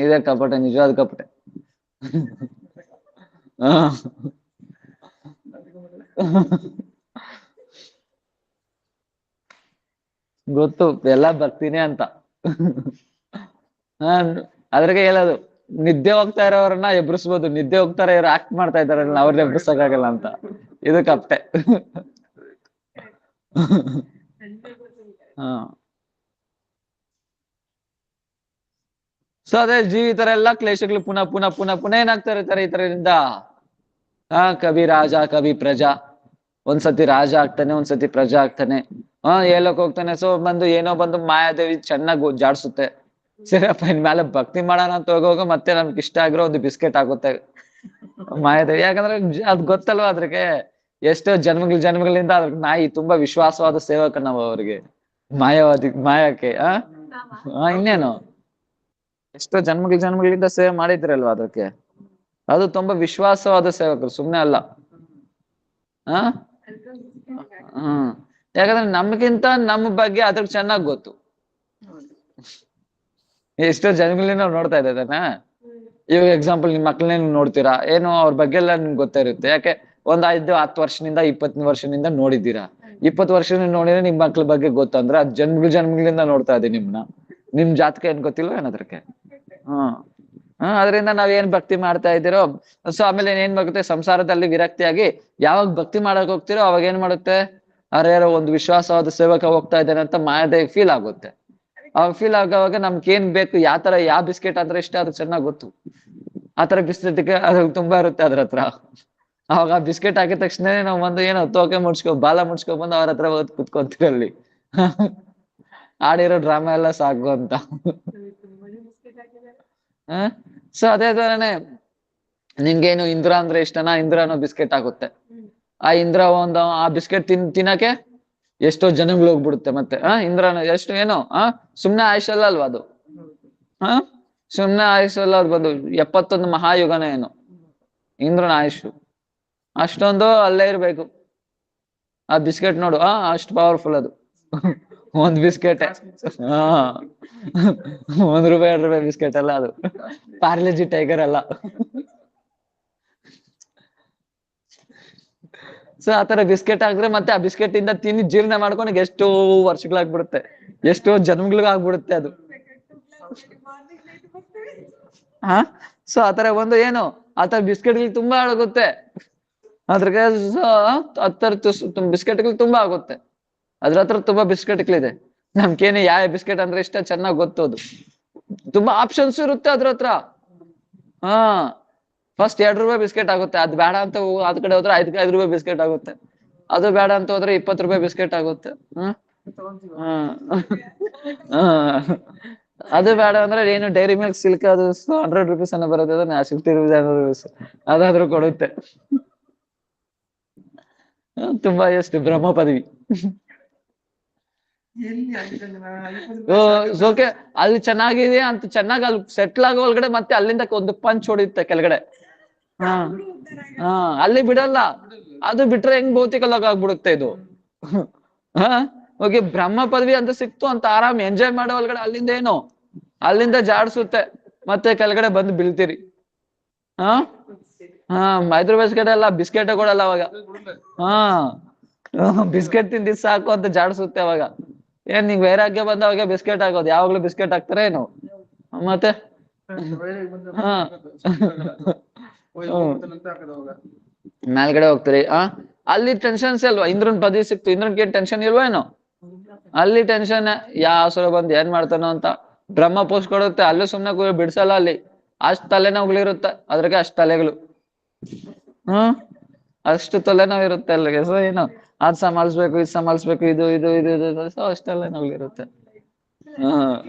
ಇದೇ ಕಪಟ, ನಿಜವಾದ ಕಪಟ. ಗೊತ್ತು ಎಲ್ಲ ಭಕ್ತಿನೇ ಅಂತ. ಹ ಅದ್ರಾಗೆ ಹೇಳೋದು, ನಿದ್ದೆ ಹೋಗ್ತಾ ಇರೋರನ್ನ ಎಬ್ರಿಸ್ಬೋದು, ನಿದ್ದೆ ಹೋಗ್ತಾರೆ ಇವ್ರು ಆಕ್ಟ್ ಮಾಡ್ತಾ ಇದಾರಲ್ಲ ಅವ್ರನ್ನ ಎಬ್ರಿಸಕ್ಕಾಗಲ್ಲ ಅಂತ. ಇದು ಕಪ್ಪೆ. ಹಾ ಸೊ ಅದೇ ಜೀವಿತರ ಎಲ್ಲ ಕ್ಲೇಶಗಳು ಪುನಃ ಪುನಃ ಪುನಃ ಪುನಃ ಏನಾಗ್ತಾ ಇರ್ತಾರೆ ಈ ತರದಿಂದ. ಕವಿ ರಾಜ ಕವಿ ಪ್ರಜಾ, ಒಂದ್ಸತಿ ರಾಜ ಆಗ್ತಾನೆ, ಒಂದ್ಸತಿ ಪ್ರಜಾ ಆಗ್ತಾನೆ. ಹೇಳಕ್ ಹೋಗ್ತಾನೆ. ಸೊ ಬಂದು ಏನೋ ಬಂದು ಮಾಯಾದೇವಿ ಚೆನ್ನಾಗಿ ಜಾಡ್ಸುತ್ತೆ. ಸರಿಯಪ್ಪ ಇನ್ಮೇಲೆ ಭಕ್ತಿ ಮಾಡೋಣ ಅಂತ ಹೋಗುವಾಗ ಮತ್ತೆ ನಮ್ಗೆ ಇಷ್ಟ ಆಗಿರೋ ಒಂದು ಬಿಸ್ಕೆಟ್ ಆಗುತ್ತೆ ಮಾಯಾದೇವಿ. ಯಾಕಂದ್ರೆ ಅದ್ ಗೊತ್ತಲ್ವಾ ಅದ್ರಿಗೆ, ಎಷ್ಟೋ ಜನ್ಮಗಳಿಂದ ಅದ್ರ ನಾಯಿ ತುಂಬಾ ವಿಶ್ವಾಸವಾದ ಸೇವಕ ನಾವು ಅವ್ರಿಗೆ, ಮಾಯಾವಾದಿ ಮಾಯಕ್ಕೆ. ಇನ್ನೇನು ಎಷ್ಟೋ ಜನ್ಮಗಳಿಂದ ಸೇವೆ ಮಾಡಿದ್ರಲ್ವಾ ಅದಕ್ಕೆ. ಅದು ತುಂಬಾ ವಿಶ್ವಾಸವಾದ ಸೇವಕರು, ಸುಮ್ನೆ ಅಲ್ಲ. ಹ್ಮ್ ಯಾಕಂದ್ರೆ ನಮ್ಗಿಂತ ನಮ್ಮ ಬಗ್ಗೆ ಅದ್ರಿಗೆ ಚೆನ್ನಾಗ್ ಗೊತ್ತು. ಎಷ್ಟೋ ಜನಗಳಿಂದ ನಾವು ನೋಡ್ತಾ ಇದ್ದಾನ. ಇವಾಗ ಎಕ್ಸಾಂಪಲ್ ನಿಮ್ ಮಕ್ಳನ್ನೇ ನೀವು ನೋಡ್ತೀರಾ, ಏನು ಅವ್ರ ಬಗ್ಗೆ ಎಲ್ಲ ನಿಮ್ಗೆ ಗೊತ್ತಾ ಇರುತ್ತೆ. ಯಾಕೆ ಒಂದ್ 5-10 ವರ್ಷದಿಂದ 20 ವರ್ಷದಿಂದ ನೋಡಿದ್ದೀರಾ. 20 ವರ್ಷದಿಂದ ನೋಡಿದ್ರೆ ನಿಮ್ ಮಕ್ಳ ಬಗ್ಗೆ ಗೊತ್ತಂದ್ರೆ ಅದ್ ಜನ್ಮಗಳಿಂದ ನೋಡ್ತಾ ಇದೆ ನಿಮ್ನ. ನಿಮ್ ಜಾತಕ ಏನ್ ಗೊತ್ತಿಲ್ವ ಏನದ್ರಕ್ಕೆ. ಅದರಿಂದ ನಾವ್ ಏನ್ ಭಕ್ತಿ ಮಾಡ್ತಾ ಇದ್ದೀರೋ. ಸೊ ಆಮೇಲೆ ಏನ್ ಬರುತ್ತೆ, ಸಂಸಾರದಲ್ಲಿ ವಿರಕ್ತಿಯಾಗಿ ಯಾವಾಗ ಭಕ್ತಿ ಮಾಡಕ್ ಹೋಗ್ತಿರೋ ಅವಾಗ ಏನ್ ಮಾಡುತ್ತೆ, ಯಾರೋ ಒಂದು ವಿಶ್ವಾಸವಾದ ಸೇವಕ ಹೋಗ್ತಾ ಇದ್ದಾನೆ ಅಂತ ಮಾಯಾದೇವಿ ಫೀಲ್ ಆಗುತ್ತೆ. ಅವಾಗ ಫೀಲ್ ಆಗೋವಾಗ ನಮ್ಗೆ ಏನ್ ಬೇಕು, ಯಾವ ಬಿಸ್ಕೆಟ್ ಅಂದ್ರೆ ಇಷ್ಟ ಅದು ಚೆನ್ನಾಗ್ ಗೊತ್ತು. ಆತರ ಬಿಸ್ಕೆಟ್ಗೆ ಅದು ತುಂಬಾ ಇರುತ್ತೆ ಅದ್ರ ಹತ್ರ. ಅವಾಗ ಆ ಬಿಸ್ಕೆಟ್ ಹಾಕಿದ ತಕ್ಷಣ ನಾವ್ ಒಂದು ಏನೋ ತೋಕೆ ಬಾಲ ಮುಡ್ಸ್ಕೊ ಬಂದು ಅವ್ರ ಹತ್ರ ಹೋದ್ ಕುತ್ಕೊಂತೀವಿ ಅಲ್ಲಿ. ಆಡಿರೋ ಡ್ರಾಮಾ ಎಲ್ಲ ಸಾಕು ಅಂತ. ಸೊ ಅದೇ ತರನೇ ನಿಂಗೇನು ಇಂದ್ರ ಅಂದ್ರೆ ಇಷ್ಟನಾ, ಇಂದ್ರನೋ ಬಿಸ್ಕೆಟ್ ಆಗುತ್ತೆ. ಆ ಇಂದ್ರ ಆ ಬಿಸ್ಕೆಟ್ ತಿನ್ನಕ್ಕೆ ಎಷ್ಟೋ ಜನಗಳು ಹೋಗ್ಬಿಡುತ್ತೆ ಮತ್ತೆ. ಇಂದ್ರನ ಎಷ್ಟು ಏನೋ ಸುಮ್ನೆ ಆಯುಷಲ್ಲ ಅಲ್ವಾ ಅದು. ಸುಮ್ನೆ ಆಯುಷಲ್ಲ ಅದು, ಬಂದು 71 ಮಹಾಯುಗನ ಏನು ಇಂದ್ರನ ಆಯುಷು. ಅಷ್ಟೊಂದು ಅಲ್ಲೇ ಇರ್ಬೇಕು ಆ ಬಿಸ್ಕೆಟ್ ನೋಡು. ಅಷ್ಟು ಪವರ್ಫುಲ್ ಅದು. ಒಂದ್ ಬಿಸ್ಕೆಟ್ ₹1 2 ಬಿಸ್ಕೆಟ್ ಅಲ್ಲ ಅದು, ಪಾರ್ಲೆಜಿ ಟೈಗರ್ ಅಲ್ಲ. ಸೊ ಆತರ ಬಿಸ್ಕೆಟ್ ಹಾಕಿದ್ರೆ ಮತ್ತೆ ಆ ಬಿಸ್ಕೆಟ್ ಇಂದ ತಿನ್ನಿ ಜೀರ್ಣ ಮಾಡ್ಕೊಂಡು ಎಷ್ಟೋ ವರ್ಷಗಳಾಗ್ಬಿಡುತ್ತೆ, ಎಷ್ಟೋ ಜನ್ಮಗಳಿಗಾಗ್ಬಿಡುತ್ತೆ ಅದು. ಸೊ ಆತರ ಒಂದು ಏನು ಆತರ ಬಿಸ್ಕೆಟ್ಗಳು ತುಂಬಾ ಆಗುತ್ತೆ ಅದ್ರಾಗೆ. ಬಿಸ್ಕೆಟ್ಗಳು ತುಂಬಾ ಆಗುತ್ತೆ ಅದ್ರ ಹತ್ರ, ತುಂಬಾ ಬಿಸ್ಕೆಟ್ಗಳಿದೆ. ನಮ್ಗೇನು ಯಾವ ಬಿಸ್ಕೆಟ್ ಅಂದ್ರೆ ಇಷ್ಟ ಚೆನ್ನಾಗ್ ಗೊತ್ತೋದು. ತುಂಬಾ ಆಪ್ಷನ್ಸ್ ಇರುತ್ತೆ ಅದ್ರ ಹತ್ರ. ಫಸ್ಟ್ ₹2 ಬಿಸ್ಕೆಟ್ ಆಗುತ್ತೆ, ಅದ್ ಬೇಡ ಅಂತ ಅದ್ ಕಡೆ ಹೋದ್ರೆ ₹5 ಬಿಸ್ಕೆಟ್ ಆಗುತ್ತೆ. ಅದು ಬೇಡ ಅಂತ ಹೋದ್ರೆ ₹20 ಬಿಸ್ಕೆಟ್ ಆಗುತ್ತೆ. ಅದು ಬೇಡ ಅಂದ್ರೆ ಏನು ಡೈರಿ ಮಿಲ್ಕ್ ಸಿಲ್ಕ್ ಅದು ₹100 ಅನ್ನ ಬರುತ್ತೆ, ₹50 ಅದಾದ್ರೂ ಕೊಡುತ್ತೆ. ತುಂಬಾ ಎಷ್ಟು ಬ್ರಹ್ಮ ಪದವಿ. ಓಕೆ ಅಲ್ಲಿ ಚೆನ್ನಾಗಿದೆ ಅಂತ ಚೆನ್ನಾಗಿ ಅಲ್ಲಿ ಸೆಟ್ಲ್ ಆಗೋ ಒಳಗಡೆ ಮತ್ತೆ ಅಲ್ಲಿಂದ ಒಂದು ಪಂಚ್ ಹೊಡಿಯುತ್ತೆ ಕೆಳಗಡೆ. ಅಲ್ಲಿ ಬಿಡಲ್ಲ, ಅದು ಬಿಟ್ರೆ ಹೆಂಗ್ ಭೌತಿಕ ಲೋಕ ಆಗ್ಬಿಡುತ್ತೆ ಇದು. ಓಕೆ ಬ್ರಹ್ಮ ಪದವಿ ಅಂತ ಸಿಕ್ತು ಅಂತ ಆರಾಮ್ ಎಂಜಾಯ್ ಮಾಡೋ ಒಳಗಡೆ ಅಲ್ಲಿಂದ ಏನು, ಅಲ್ಲಿಂದ ಜಾಡ್ಸುತ್ತೆ ಮತ್ತೆ ಕೆಳಗಡೆ ಬಂದು ಬೀಳ್ತೀರಿ. ₹5 ಬಿಸ್ಕೆಟ್ ಎಲ್ಲ ಬಿಸ್ಕೆಟ್ ಕೊಡಲ್ಲ ಅವಾಗ. ಬಿಸ್ಕೆಟ್ ತಿಂದಿದ್ ಸಾಕು ಅಂತ ಜಾಡ್ಸುತ್ತೆ ಅವಾಗ. ಏನ್ ನಿಂಗ್ ವೈರಾಗ್ಯ ಬಂದವಾಗ ಬಿಸ್ಕೆಟ್ ಹಾಕೋದು, ಯಾವಾಗ್ಲೂ ಬಿಸ್ಕೆಟ್ ಹಾಕ್ತಾರೆ ಏನು ಮತ್ತೆ. ಮೇಲ್ಗಡೆ ಹೋಗ್ತೀರಿ. ಅಲ್ಲಿ ಟೆನ್ಷನ್ಸ್ ಅಲ್ವಾ, ಇಂದ್ರನ್ ಪದವಿ ಸಿಕ್ತು, ಇಂದ್ರನ್ಗೆ ಏನ್ ಟೆನ್ಷನ್ ಇಲ್ವಾ ಏನು. ಅಲ್ಲಿ ಟೆನ್ಷನ್, ಯಾವ ಸುರ ಬಂದ್ ಏನ್ ಮಾಡ್ತಾನೋ ಅಂತ. ಬ್ರಹ್ಮ ಪೋಸ್ಟ್ ಕೊಡುತ್ತೆ, ಅಲ್ಲೂ ಸುಮ್ನೆ ಬಿಡ್ಸಲ್ಲ ಅಲ್ಲಿ. ಅಷ್ಟ್ ತಲೆನೋವುಗಳಿರುತ್ತೆ ಅದ್ರಾಗೆ, ಅಷ್ಟ್ ತಲೆಗಳು. ಅಷ್ಟು ತಲೆನೋವು ಇರುತ್ತೆ ಅಲ್ಲಿಗೆ. ಸೊ ಏನು ಅದ್ ಸಂಭಾಳಿಸ್ಬೇಕು, ಇದ್ ಸಂಭಾಳಿಸ್ಬೇಕು, ಇದು ಇದು ಇದು ಇದು ಸೊ ಅಷ್ಟೆಲ್ಲ ನೋವಿರುತ್ತೆ.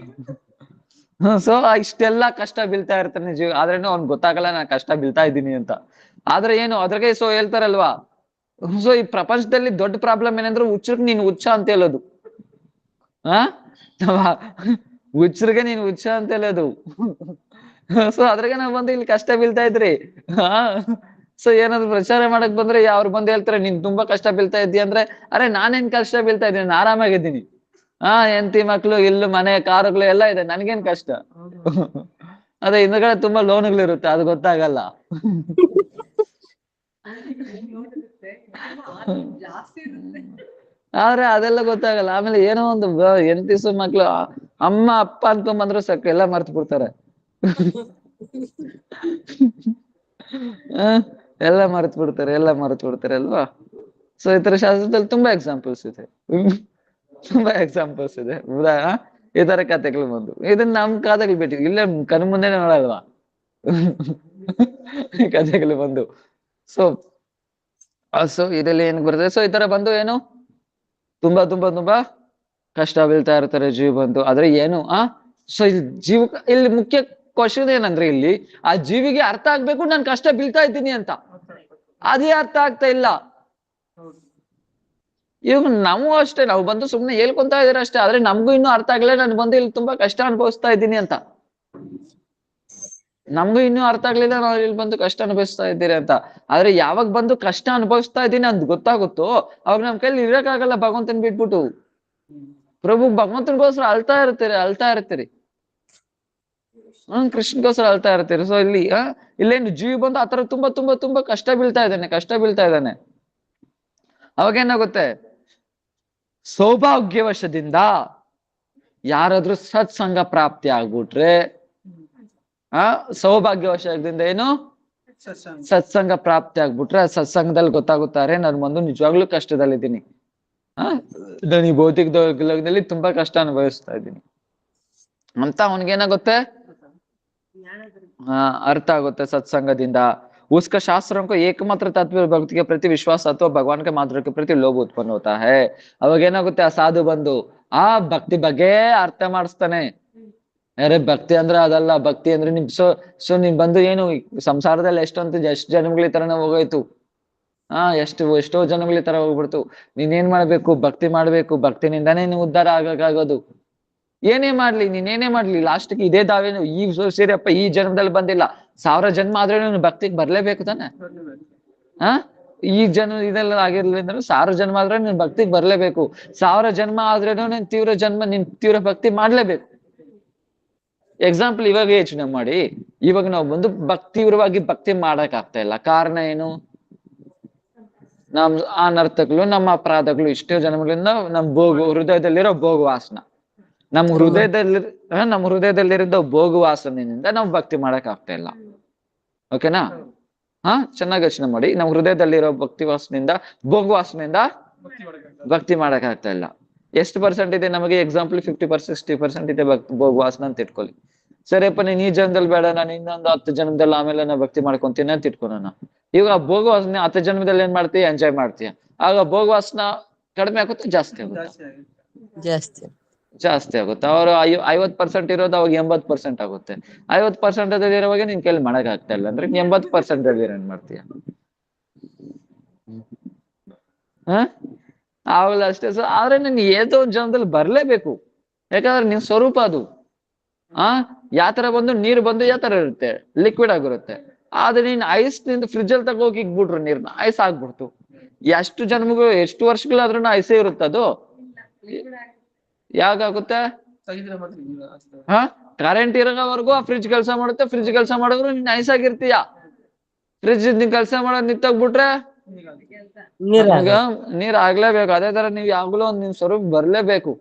ಸೊ ಇಷ್ಟೆಲ್ಲ ಕಷ್ಟ ಬೀಳ್ತಾ ಇರ್ತಾನೆ ಜೀವ, ಆದ್ರೇನು ಅವ್ನ್ ಗೊತ್ತಾಗಲ್ಲ ನಾನು ಕಷ್ಟ ಬೀಳ್ತಾ ಇದ್ದೀನಿ ಅಂತ. ಆದ್ರೆ ಏನು ಅದ್ರಾಗೆ ಸೊ ಹೇಳ್ತಾರಲ್ವಾ, ಸೊ ಈ ಪ್ರಪಂಚದಲ್ಲಿ ದೊಡ್ಡ ಪ್ರಾಬ್ಲಮ್ ಏನಂದ್ರೆ ಹುಚ್ಚರ್ಗ್ ನೀನ್ ಹುಚ್ಚ ಅಂತ ಹೇಳೋದು. ಹುಚ್ಚರ್ಗೆ ನೀನ್ ಹುಚ್ಚ ಅಂತ ಹೇಳೋದು. ಸೊ ಅದ್ರಾಗೆ ನಾವ್ ಬಂದು ಇಲ್ಲಿ ಕಷ್ಟ ಬೀಳ್ತಾ ಇದ್ರಿ. ಸೊ ಏನಾದ್ರು ಪ್ರಚಾರ ಮಾಡಕ್ ಬಂದ್ರೆ ಅವ್ರು ಬಂದು ಹೇಳ್ತಾರೆ ನೀನ್ ತುಂಬಾ ಕಷ್ಟ ಬೀಳ್ತಾ ಇದ್ದೀಯ ಅಂದ್ರೆ, ಅರೆ ನಾನೇನ್ ಕಷ್ಟ ಬೀಳ್ತಾ ಇದ್ದೀನಿ, ನಾನು ಆರಾಮಾಗಿದ್ದೀನಿ. ಹೆಂಡತಿ ಮಕ್ಳು ಇಲ್ಲು ಮನೆ ಕಾರುಗಳು ಎಲ್ಲ ಇದೆ, ನನ್ಗೇನ್ ಕಷ್ಟ. ಅದೇ ಹಿಂದ್ಗಡೆ ತುಂಬಾ ಲೋನ್ಗಳಿರುತ್ತೆ, ಅದು ಗೊತ್ತಾಗಲ್ಲ. ಆದ್ರೆ ಅದೆಲ್ಲ ಗೊತ್ತಾಗಲ್ಲ. ಆಮೇಲೆ ಏನೋ ಒಂದು ಎಂತಿಸು ಮಕ್ಳು ಅಮ್ಮ ಅಪ್ಪ ಅನ್ಕೊಂಬಂದ್ರು ಸಾಕು ಎಲ್ಲ ಮರ್ತು ಬಿಡ್ತಾರೆ. ಎಲ್ಲ ಮರ್ತು ಬಿಡ್ತಾರೆ ಅಲ್ವಾ. ಸೊ ಈ ತರ ಶಾಸ್ತ್ರದಲ್ಲಿ ತುಂಬಾ ಎಕ್ಸಾಂಪಲ್ಸ್ ಇದೆ. ತುಂಬಾ ಎಕ್ಸಾಂಪಲ್ಸ್ ಇದೆ. ಈ ತರ ಕಥೆಗಳು ಬಂದು ಇದನ್ನ ನಮ್ ಕಾಲದಲ್ಲಿ ಬಿಟ್ಟಿವಿ, ಇಲ್ಲೇ ಕಣ್ ಮುಂದೆ ನೋಡಲ್ವಾ ಕಥೆಗಳು ಬಂದು. ಸೊ ಸೊ ಇದರಲ್ಲಿ ಏನ್ ಬರ್ತದೆ, ಸೊ ಈ ತರ ಬಂದು ಏನು ತುಂಬಾ ತುಂಬಾ ತುಂಬಾ ಕಷ್ಟ ಬೀಳ್ತಾ ಇರ್ತಾರೆ ಜೀವ ಬಂದು. ಆದ್ರೆ ಏನು ಸೊ ಜೀವ ಇಲ್ಲಿ ಮುಖ್ಯ ಕ್ವಶನ್ ಏನಂದ್ರೆ, ಇಲ್ಲಿ ಆ ಜೀವಿಗೆ ಅರ್ಥ ಆಗ್ಬೇಕು ನಾನು ಕಷ್ಟ ಬೀಳ್ತಾ ಇದ್ದೀನಿ ಅಂತ, ಅದೇ ಅರ್ಥ ಆಗ್ತಾ ಇಲ್ಲ. ಇವಾಗ ನಾವು ಅಷ್ಟೇ, ನಾವು ಬಂದು ಸುಮ್ನೆ ಹೇಳ್ಕೊಂತಾ ಇದೀರ ಅಷ್ಟೇ, ಆದ್ರೆ ನಮ್ಗೂ ಇನ್ನೂ ಅರ್ಥ ಆಗಿಲ್ಲ ನಾನು ಬಂದು ಇಲ್ಲಿ ತುಂಬಾ ಕಷ್ಟ ಅನುಭವಿಸ್ತಾ ಇದ್ದೀನಿ ಅಂತ. ನಮ್ಗೂ ಇನ್ನೂ ಅರ್ಥ ಆಗ್ಲಿಲ್ಲ ನಾವು ಇಲ್ಲಿ ಬಂದು ಕಷ್ಟ ಅನುಭವಿಸ್ತಾ ಇದ್ದೀರಿ ಅಂತ. ಆದ್ರೆ ಯಾವಾಗ ಬಂದು ಕಷ್ಟ ಅನುಭವಿಸ್ತಾ ಇದ್ದೀನಿ ಅಂತ ಗೊತ್ತಾಗುತ್ತೋ ಅವಾಗ ನಮ್ ಕೈಲಿ ಇರಕ್ಕಾಗಲ್ಲ ಭಗವಂತನ್ ಬಿಟ್ಬಿಟ್ಟು. ಪ್ರಭು ಭಗವಂತನಿಗೋಸ್ಕರ ಅಳ್ತಾ ಇರ್ತೀರಿ. ಕೃಷ್ಣಗೋಸ್ಕರ ಅಳ್ತಾ ಇರ್ತೀರಿ. ಸೊ ಇಲ್ಲೇನು ಜೀವಿ ಬಂದು ಆತರ ತುಂಬಾ ತುಂಬಾ ತುಂಬಾ ಕಷ್ಟ ಬೀಳ್ತಾ ಇದ್ದಾನೆ. ಅವಾಗೇನಾಗುತ್ತೆ, ಸೌಭಾಗ್ಯವಶದಿಂದ ಯಾರಾದ್ರೂ ಸತ್ಸಂಗ ಪ್ರಾಪ್ತಿ ಆಗ್ಬಿಟ್ರೆ, ಸೌಭಾಗ್ಯವಶದಿಂದ ಏನು ಸತ್ಸಂಗ ಪ್ರಾಪ್ತಿ ಆಗ್ಬಿಟ್ರೆ, ಆ ಸತ್ಸಂಗದಲ್ಲಿ ಗೊತ್ತಾಗುತ್ತಾರೆ ನಾನು ಒಂದು ನಿಜವಾಗ್ಲೂ ಕಷ್ಟದಲ್ಲಿದ್ದೀನಿ, ನಾನು ಈ ಭೌತಿಕ ಲೋಕದಲ್ಲಿ ತುಂಬಾ ಕಷ್ಟ ಅನುಭವಿಸ್ತಾ ಇದ್ದೀನಿ ಅಂತ ಅವನಿಗೇನಾಗುತ್ತೆ, अर्थ आगुत्ते सत्संगदिंद। उसका शास्त्रों को एकमात्र तत्व भक्ति के प्रति विश्वास अथवा भगवान के मात्र के प्रति लोभ उत्पन्न होता है। अवाग ಏನಾಗುತ್ತೆ, ಆ ಸಾಧು ಬಂದು ಭಕ್ತಿ ಬಗ್ಗೆ ಅರ್ಥ ಮಾಡಿಸ್ತಾನೆ. ಅರೆ ಭಕ್ತಿ ಅಂದ್ರೆ ಅದಲ್ಲ, ಭಕ್ತಿ ಅಂದ್ರೆ ನಿಮ್ ಸೊ ನೀನ್ ಬಂದು ಏನು ಸಂಸಾರದಲ್ಲಿ ಎಷ್ಟು ಜನ್ಮಗಳ ತರನ ಹೋಗೋಯ್ತು, ಎಷ್ಟೋ ಜನಗಳ ತರ ಹೋಗ್ಬಿಡ್ತು. ನೀನೇನ್ ಮಾಡ್ಬೇಕು, ಭಕ್ತಿ ಮಾಡ್ಬೇಕು, ಭಕ್ತಿನಿಂದಾನೇ ನೀವು ಉದ್ಧಾರ ಆಗೋದು. ಏನೇ ಮಾಡ್ಲಿ, ನೀನೇನೇ ಮಾಡ್ಲಿ, ಲಾಸ್ಟ್ಗೆ ಇದೇ ದಾವೇನು, ಈ ಸರಿಯಪ್ಪ ಈ ಜನ್ಮದಲ್ಲಿ ಬಂದಿಲ್ಲ, 1000 ಜನ್ಮ ಆದ್ರೆ ನೀನು ಭಕ್ತಿಗೆ ಬರ್ಲೇಬೇಕು ತಾನೆ. ಈ ಜನ್ಮ ಇದೆಲ್ಲ ಆಗಿರ್ಲಿಲ್ಲ, 1000 ಜನ್ಮ ಆದ್ರೆ ನೀನ್ ಭಕ್ತಿಗೆ ಬರ್ಲೇಬೇಕು. 1000 ಜನ್ಮ ಆದ್ರೇನು ನೀನ್ ತೀವ್ರ ಭಕ್ತಿ ಮಾಡ್ಲೇಬೇಕು. ಎಕ್ಸಾಂಪಲ್ ಇವಾಗ ಯೋಚನೆ ಮಾಡಿ, ಇವಾಗ ನಾವು ಬಂದು ತೀವ್ರವಾಗಿ ಭಕ್ತಿ ಮಾಡಕ್ ಆಗ್ತಾ ಇಲ್ಲ. ಕಾರಣ ಏನು? ನಮ್ ಅನರ್ಥಗಳು, ನಮ್ಮ ಅಪರಾಧಗಳು, ಇಷ್ಟೋ ಜನ್ಮಗಳಿಂದ ನಮ್ ಹೃದಯದಲ್ಲಿರೋ ಭೋಗವಾಸನ, ನಮ್ಮ ಹೃದಯದಲ್ಲಿರೋ ಭೋಗವಾಸನೆಯಿಂದ ನಾವು ಭಕ್ತಿ ಮಾಡಕ್ ಆಗ್ತಾ ಇಲ್ಲ. ಓಕೆನಾ? ಚೆನ್ನಾಗಿ ಯೋಚನೆ ಮಾಡಿ. ನಮ್ಮ ಹೃದಯದಲ್ಲಿರೋ ಭಕ್ತಿವಾಸನೆಯಿಂದ ಭೋಗವಾಸನೆಯಿಂದ ಭಕ್ತಿ ಮಾಡಕ್ ಆಗ್ತಾ ಇಲ್ಲ. ಎಷ್ಟು ಪರ್ಸೆಂಟ್ ಇದೆ ನಮಗೆ? ಎಕ್ಸಾಂಪಲ್ 50%, 60% ಇದೆ ಭೋಗವಾಸನ ಅಂತ ಇಟ್ಕೊಳ್ಳಿ. ಸರಿಯಪ್ಪ, ನೀನ್ ಈ ಜನ್ಮದಲ್ಲಿ ಬೇಡ, ನಾನು ಇನ್ನೊಂದು 10 ಜನ್ಮದಲ್ಲಿ ಆಮೇಲೆ ನಾ ಭಕ್ತಿ ಮಾಡ್ಕೊಂತೀನಿ ಅಂತ ಇಟ್ಕೊಳ್ಳೋಣ. ಈಗ ಭೋಗವಾಸನೆ 10 ಜನ್ಮದಲ್ಲಿ ಏನ್ ಮಾಡ್ತೀಯ? ಎಂಜಾಯ್ ಮಾಡ್ತೀಯ. ಆಗ ಭೋಗವಾಸನ ಕಡಿಮೆ ಆಗುತ್ತೆ, ಜಾಸ್ತಿ ಆಗುತ್ತೆ? ಜಾಸ್ತಿ ಆಗುತ್ತೆ. ಅವರು 50% ಇರೋದು ಅವಾಗ 80% ಆಗುತ್ತೆ. 50% ಇರುವಾಗ ನಿನ್ ಕೈಲಿ ಮಾಡಕ್ ಆಗ್ತಾ ಇಲ್ಲ ಅಂದ್ರೆ 80% ಏನ್ ಮಾಡ್ತೀಯ? ಆವಾಗ ಅಷ್ಟೇ. ಆದ್ರೆ ನೀನ್ ಏದೋ ಒಂದ್ ಜನ್ಮದಲ್ಲಿ ಬರ್ಲೇಬೇಕು, ಯಾಕಂದ್ರೆ ನಿನ್ ಸ್ವರೂಪ ಅದು. ಯಾತರ ಬಂದು ನೀರು ಬಂದು ಯಾತರ ಇರುತ್ತೆ, ಲಿಕ್ವಿಡ್ ಆಗಿರುತ್ತೆ. ಆದ್ರೆ ನೀನ್ ಐಸ್ ನಿಂದ ಫ್ರಿಜ್ ಅಲ್ಲಿ ತಗೋಗಿ ಇಕ್ಬಿಟ್ರು, ನೀರ್ನ ಐಸ್ ಆಗ್ಬಿಡ್ತು. ಎಷ್ಟು ಜನ್ಮಗಳು, ಎಷ್ಟು ವರ್ಷಗಳಾದ್ರೂ ಐಸೇ ಇರುತ್ತದು. ಯಾಕಾಗುತ್ತೆ? ಕರೆಂಟ್ ಇರೋವರೆಗೂ ಆ ಫ್ರಿಜ್ ಕೆಲಸ ಮಾಡುತ್ತೆ. ಫ್ರಿಜ್ ಕೆಲಸ ಮಾಡಿದ್ರು ನೀನ್ ಐಸ್ ಆಗಿರ್ತೀಯ. ಫ್ರಿಜ್ ನೀನ್ ಕೆಲಸ ಮಾಡೋದ್ ನಿಂತೋಗ್ಬಿಟ್ರೆ ನೀರ್ ಆಗ್ಲೇಬೇಕು. ಅದೇ ತರ ನೀವ್ ಯಾವಾಗ್ಲೂ ಒಂದ್ ನಿಮ್ ಸ್ವರೂಪ ಬರ್ಲೇಬೇಕು.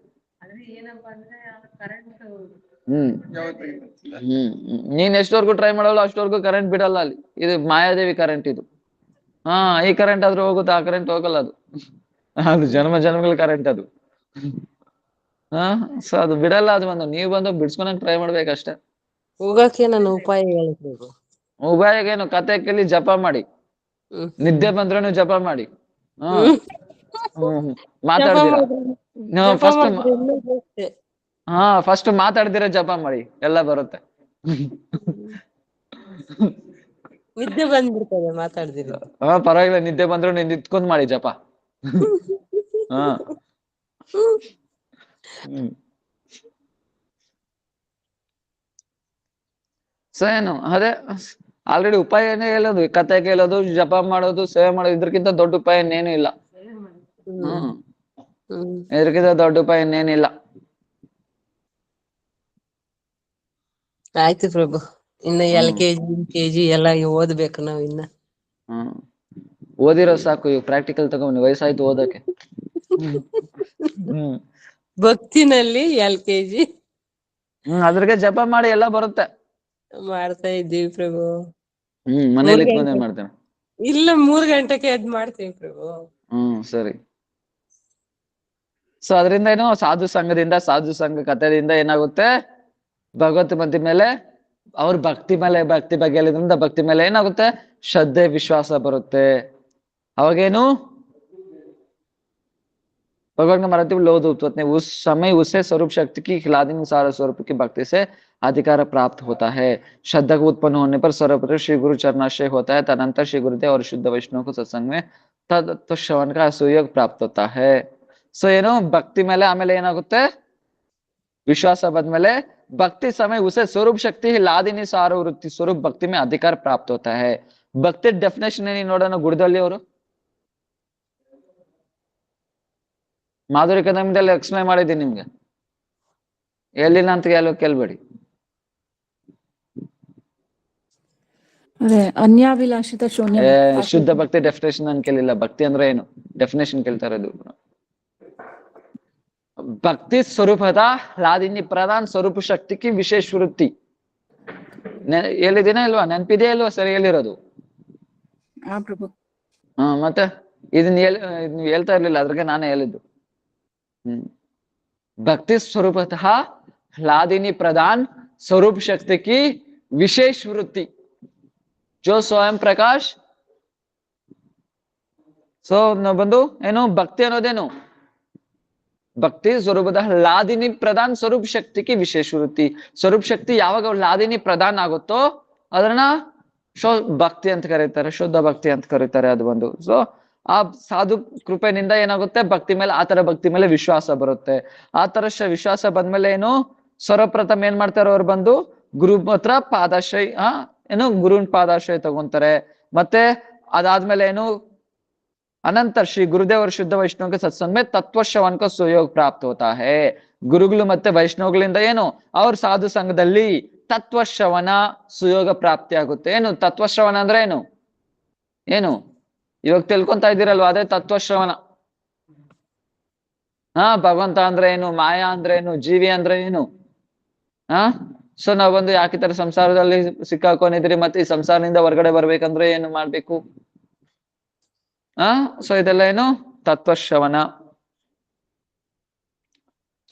ನೀನ್ ಎಷ್ಟವರೆಗೂ ಟ್ರೈ ಮಾಡಲ್ಲ ಅಷ್ಟವರೆಗೂ ಕರೆಂಟ್ ಬಿಡಲ್ಲ ಅಲ್ಲಿ. ಇದು ಮಾಯಾದೇವಿ ಕರೆಂಟ್ ಇದು. ಈ ಕರೆಂಟ್ ಆದ್ರೂ ಹೋಗುತ್ತೆ, ಆ ಕರೆಂಟ್ ಹೋಗಲ್ಲ. ಅದು ಜನ್ಮಗಳ ಕರೆಂಟ್ ಅದು. ಸೊ ಅದು ಬಿಡಲ್ಲ. ಅದು ನೀವು ಬಂದು ಬಿಡ್ಸ್ಕೊಳಕ್ ಟ್ರೈ ಮಾಡ್ಬೇಕಷ್ಟೇ. ಹೋಗಕ್ಕೆ ನಾನು ಉಪಾಯ ಹೇಳ್ಬೇಕು. ಉಪಾಯಗೇನು? ಕತೆ ಕೇಳಿ ಜಪ ಮಾಡಿ, ನಿದ್ದೆ ಬಂದ್ರೂ ಜಪ ಮಾಡಿ. ಮಾತಾಡ್ತೀರಾ? ಫಸ್ಟ್ ಮಾತಾಡ್ದಿರ ಜಪ ಮಾಡಿ, ಎಲ್ಲ ಬರುತ್ತೆ. ನಿದ್ದೆ ಬಂದ್ಬಿಡ್ತದೆ ಮಾತಾಡ್ದಿರ. ಪರವಾಗಿಲ್ಲ, ನಿದ್ದೆ ಬಂದ್ರು ನೀನ್ ನಿಂತ್ಕೊಂಡ್ ಮಾಡಿ ಜಪ. ಸೊ ಏನು ಅದೇ ಆಲ್ರೆಡಿ ಉಪಾಯ ಏನೇ ಹೇಳೋದು, ಕತೆ ಕೇಳೋದು, ಜಪ ಮಾಡೋದು, ಸೇವೆ ಮಾಡೋದು, ಇದ್ರಕ್ಕಿಂತ ದೊಡ್ಡ ಉಪಾಯ ಇನ್ನೇನು ಇಲ್ಲ. ಇದ್ರಕ್ಕಿಂತ ದೊಡ್ಡ ಉಪಾಯ ಇನ್ನೇನಿಲ್ಲ. ಆಯ್ತು ಪ್ರಭು, ಇನ್ನು LKG UKG ಎಲ್ಲ ಓದ್ಬೇಕು ನಾವ್ ಇನ್ನ. ಓದಿರೋ ಸಾಕು, ಇವ್ ಪ್ರಾಕ್ಟಿಕಲ್ ತಗೊಂಡು ವಯಸ್ಸಾಯ್ತು ಓದಕ್ಕೆ. ಹ್ಮ್ ಭಕ್ತಿನಲ್ಲಿ LKG ಅದ್ರಿಗೆ ಜಪ ಮಾಡಿ ಎಲ್ಲ ಬರುತ್ತೆ. ಮಾಡ್ತಾ ಇದ್ದೀವಿ ಪ್ರಭು. ಮನೇಲಿ 3 ಇಟ್ಕೊಂಡೇ ಗಂಟೆ ಮಾಡ್ತೇನೆ. ಇಲ್ಲ 3 ಗಂಟೆಗೆ ಎದ್ದು ಮಾಡ್ತೀವಿ ಪ್ರಭು. ಸರಿ. ಸೊ ಅದರಿಂದ ಏನು ಸಾಧು ಸಂಘ ಕಥೆಯಿಂದ ಏನಾಗುತ್ತೆ, ಭಗವತ್ ಭಕ್ತಿ ಮೇಲೆ ಅವ್ರ ಭಕ್ತಿ ಬಗ್ಗೆ ಹೇಳಿದ್ರಿಂದ ಭಕ್ತಿ ಮೇಲೆ ಏನಾಗುತ್ತೆ, ಶ್ರದ್ಧೆ ವಿಶ್ವಾಸ ಬರುತ್ತೆ. ಅವಾಗೇನು भगवान का मराठी में लोध उत्पत्ति उस समय उसे स्वरूप शक्ति की खिलादिनुसार स्वरूप की भक्ति से अधिकार प्राप्त होता है। श्रद्धा को उत्पन्न होने पर सर्वप्रथम श्री गुरु चरणाश्रय होता है, तदनंतर श्री गुरुदेव और शुद्ध वैष्णव को सत्संग में तत्व श्रवण का सुयोग प्राप्त होता है। ಸೊ ಏನು ಭಕ್ತಿ ಮೇಲೆ ಆಮೇಲೆ ಏನಾಗುತ್ತೆ, ವಿಶ್ವಾಸ ಬಂದ್ಮೇಲೆ भक्ति समय उसे स्वरूप शक्ति लादिनी सार वृत्ति स्वरूप भक्ति में अधिकार प्राप्त होता है। ಭಕ್ತಿ ಡೆಫಿನೇಷನ್ ಏನಿ ನೋಡೋಣ ಗುರುದಲ್ಲಿ ಅವರು ಮಾಧುರಿ ಕದಂಬದಲ್ಲಿ ಎಕ್ಸ್ಪ್ಲೈನ್ ಮಾಡಿದ್ದೀನಿ ನಿಮ್ಗೆ, ಎಲ್ಲಿಲ್ಲ ಅಂತ ಕೇಳ್ಬೇಡಿ. ಅದೇ ಅನ್ಯಾಭಿಲಾಷಿತ ಶೂನ್ಯ ಶುದ್ಧ ಭಕ್ತಿ ಡೆಫಿನೇಷನ್ ನಾನು ಕೇಳಿಲ್ಲ. ಭಕ್ತಿ ಅಂದ್ರೆ ಏನು ಡೆಫಿನೇಷನ್ ಕೇಳ್ತಾ ಇರೋದು. ಭಕ್ತಿ ಸ್ವರೂಪದ ಲಾದಿನಿ ಪ್ರಧಾನ ಸ್ವರೂಪ ಶಕ್ತಿಗೆ ವಿಶೇಷ ವೃತ್ತಿ. ಹೇಳಿದಿನ ಇಲ್ವಾ, ನೆನಪಿದೆಯಾ ಇಲ್ವಾ ಸರಿ ಹೇಳಿರೋದು? ಪ್ರಭು. ಮತ್ತೆ ಇದನ್ನ ಹೇಳ್ತಾ ಇರ್ಲಿಲ್ಲ, ಅದ್ರಿಗೆ ನಾನೇ ಹೇಳಿದ್ದು. भक्ति स्वरूपतः लादिनी प्रदान स्वरूप शक्ति की विशेष वृत्ति जो स्वयं प्रकाश. ಸೊ ಬಂದು ಏನು ಭಕ್ತಿ ಅನ್ನೋದೇನು, ಭಕ್ತಿ ಸ್ವರೂಪದ ಲಾದಿನಿ ಪ್ರಧಾನ ಸ್ವರೂಪ ಶಕ್ತಿಗೆ ವಿಶೇಷ ವೃತ್ತಿ. ಸ್ವರೂಪ ಶಕ್ತಿ ಯಾವಾಗ ಲಾದಿನಿ ಪ್ರಧಾನ ಆಗುತ್ತೋ ಅದನ್ನ ಭಕ್ತಿ ಅಂತ ಕರೀತಾರೆ, ಶುದ್ಧ ಭಕ್ತಿ ಅಂತ ಕರೀತಾರೆ. ಅದು ಒಂದು ಸೊ ಆ ಸಾಧು ಕೃಪೆನಿಂದ ಏನಾಗುತ್ತೆ, ಭಕ್ತಿ ಮೇಲೆ ಆತರ ಭಕ್ತಿ ಮೇಲೆ ವಿಶ್ವಾಸ ಬರುತ್ತೆ. ಆತರ ವಿಶ್ವಾಸ ಬಂದ್ಮೇಲೆ ಏನು, ಸರ್ವಪ್ರಥಮ ಏನ್ ಮಾಡ್ತಾರೆ ಅವ್ರು ಬಂದು ಗುರು ಹತ್ರ ಪಾದಾಶ್ರಯ ಏನು ಗುರುವಿನ ಪಾದಾಶ್ರಯ ತಗೊಂತಾರೆ. ಮತ್ತೆ ಅದಾದ್ಮೇಲೆ ಏನು ಅನಂತರ ಶ್ರೀ ಗುರುದೇವರ ಶುದ್ಧ ವೈಷ್ಣವ ಸತ್ಸಂಗ ಮೇ ತತ್ವ ಶ್ರವಣ ಕಾ ಸುಯೋಗ ಪ್ರಾಪ್ತ ಹೋತಾ ಹೈ. ಗುರುಗಳು ಮತ್ತೆ ವೈಷ್ಣವಗಳಿಂದ ಏನು ಅವ್ರ ಸಾಧು ಸಂಘದಲ್ಲಿ ತತ್ವ ಶ್ರವಣ ಸುಯೋಗ ಪ್ರಾಪ್ತಿ ಆಗುತ್ತೆ. ಏನು ತತ್ವ ಶ್ರವಣ ಅಂದ್ರೆ ಏನು, ಏನು ಇವಾಗ ತಿಳ್ಕೊಂತ ಇದ್ದೀರಲ್ವಾ, ಅದೇ ತತ್ವಶ್ರವಣ. ಭಗವಂತ ಅಂದ್ರೆ ಏನು, ಮಾಯಾ ಅಂದ್ರೆ ಏನು, ಜೀವಿ ಅಂದ್ರೆ ಏನು. ಸೊ ನಾವ್ ಬಂದು ಯಾಕೆ ತರ ಸಂಸಾರದಲ್ಲಿ ಸಿಕ್ಕಾಕೊಂಡಿದ್ರಿ, ಮತ್ತೆ ಈ ಸಂಸಾರದಿಂದ ಹೊರಗಡೆ ಬರ್ಬೇಕಂದ್ರೆ ಏನು ಮಾಡ್ಬೇಕು? ಸೊ ಇದೆಲ್ಲ ಏನು ತತ್ವಶ್ರವಣ.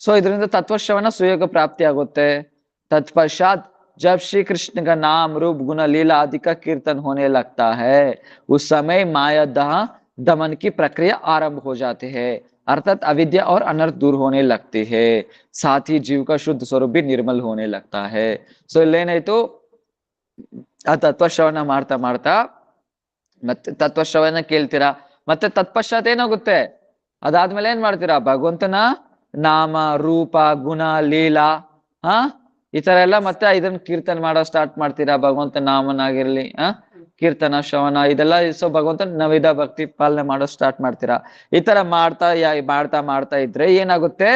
ಸೊ ಇದರಿಂದ ತತ್ವಶ್ರವಣ ಸುಯೋಗ ಪ್ರಾಪ್ತಿ ಆಗುತ್ತೆ. ತತ್ಪಶ್ಚಾತ್ जब श्री कृष्ण का नाम रूप गुण लीला आदि का कीर्तन होने लगता है, उस समय माया दमन की प्रक्रिया आरंभ हो जाती है, अर्थात अविद्या और अनर्थ दूर होने लगती है, साथ ही जीव का शुद्ध स्वरूप भी निर्मल होने लगता है. सो ಇಲ್ಲೇನಾಯ್ತು, ಆ ತತ್ವಶ್ರವಣ ಮಾಡ್ತಾ ಮಾಡ್ತಾ ಮತ್ತೆ ತತ್ವಶ್ರವಣ ಕೇಳ್ತೀರಾ, ಮತ್ತೆ ತತ್ಪಶ್ಚಾತ್ ಏನಾಗುತ್ತೆ, ಅದಾದ್ಮೇಲೆ ಏನ್ ಮಾಡ್ತೀರಾ, ಭಗವಂತನ ನಾಮ ರೂಪ ಗುಣ ಲೀಲಾ ಈ ತರ ಎಲ್ಲ ಮತ್ತೆ ಇದನ್ನ ಕೀರ್ತನ ಮಾಡೋ ಸ್ಟಾರ್ಟ್ ಮಾಡ್ತೀರಾ. ಭಗವಂತ ನಾಮನಾಗಿರ್ಲಿ ಕೀರ್ತನ ಶ್ರವಣ ಇದೆಲ್ಲ ಸೊ ಭಗವಂತ ನವಿದ ಭಕ್ತಿ ಪಾಲನೆ ಮಾಡೋ ಸ್ಟಾರ್ಟ್ ಮಾಡ್ತೀರಾ. ಈ ತರ ಮಾಡ್ತಾ ಮಾಡ್ತಾ ಇದ್ರೆ ಏನಾಗುತ್ತೆ,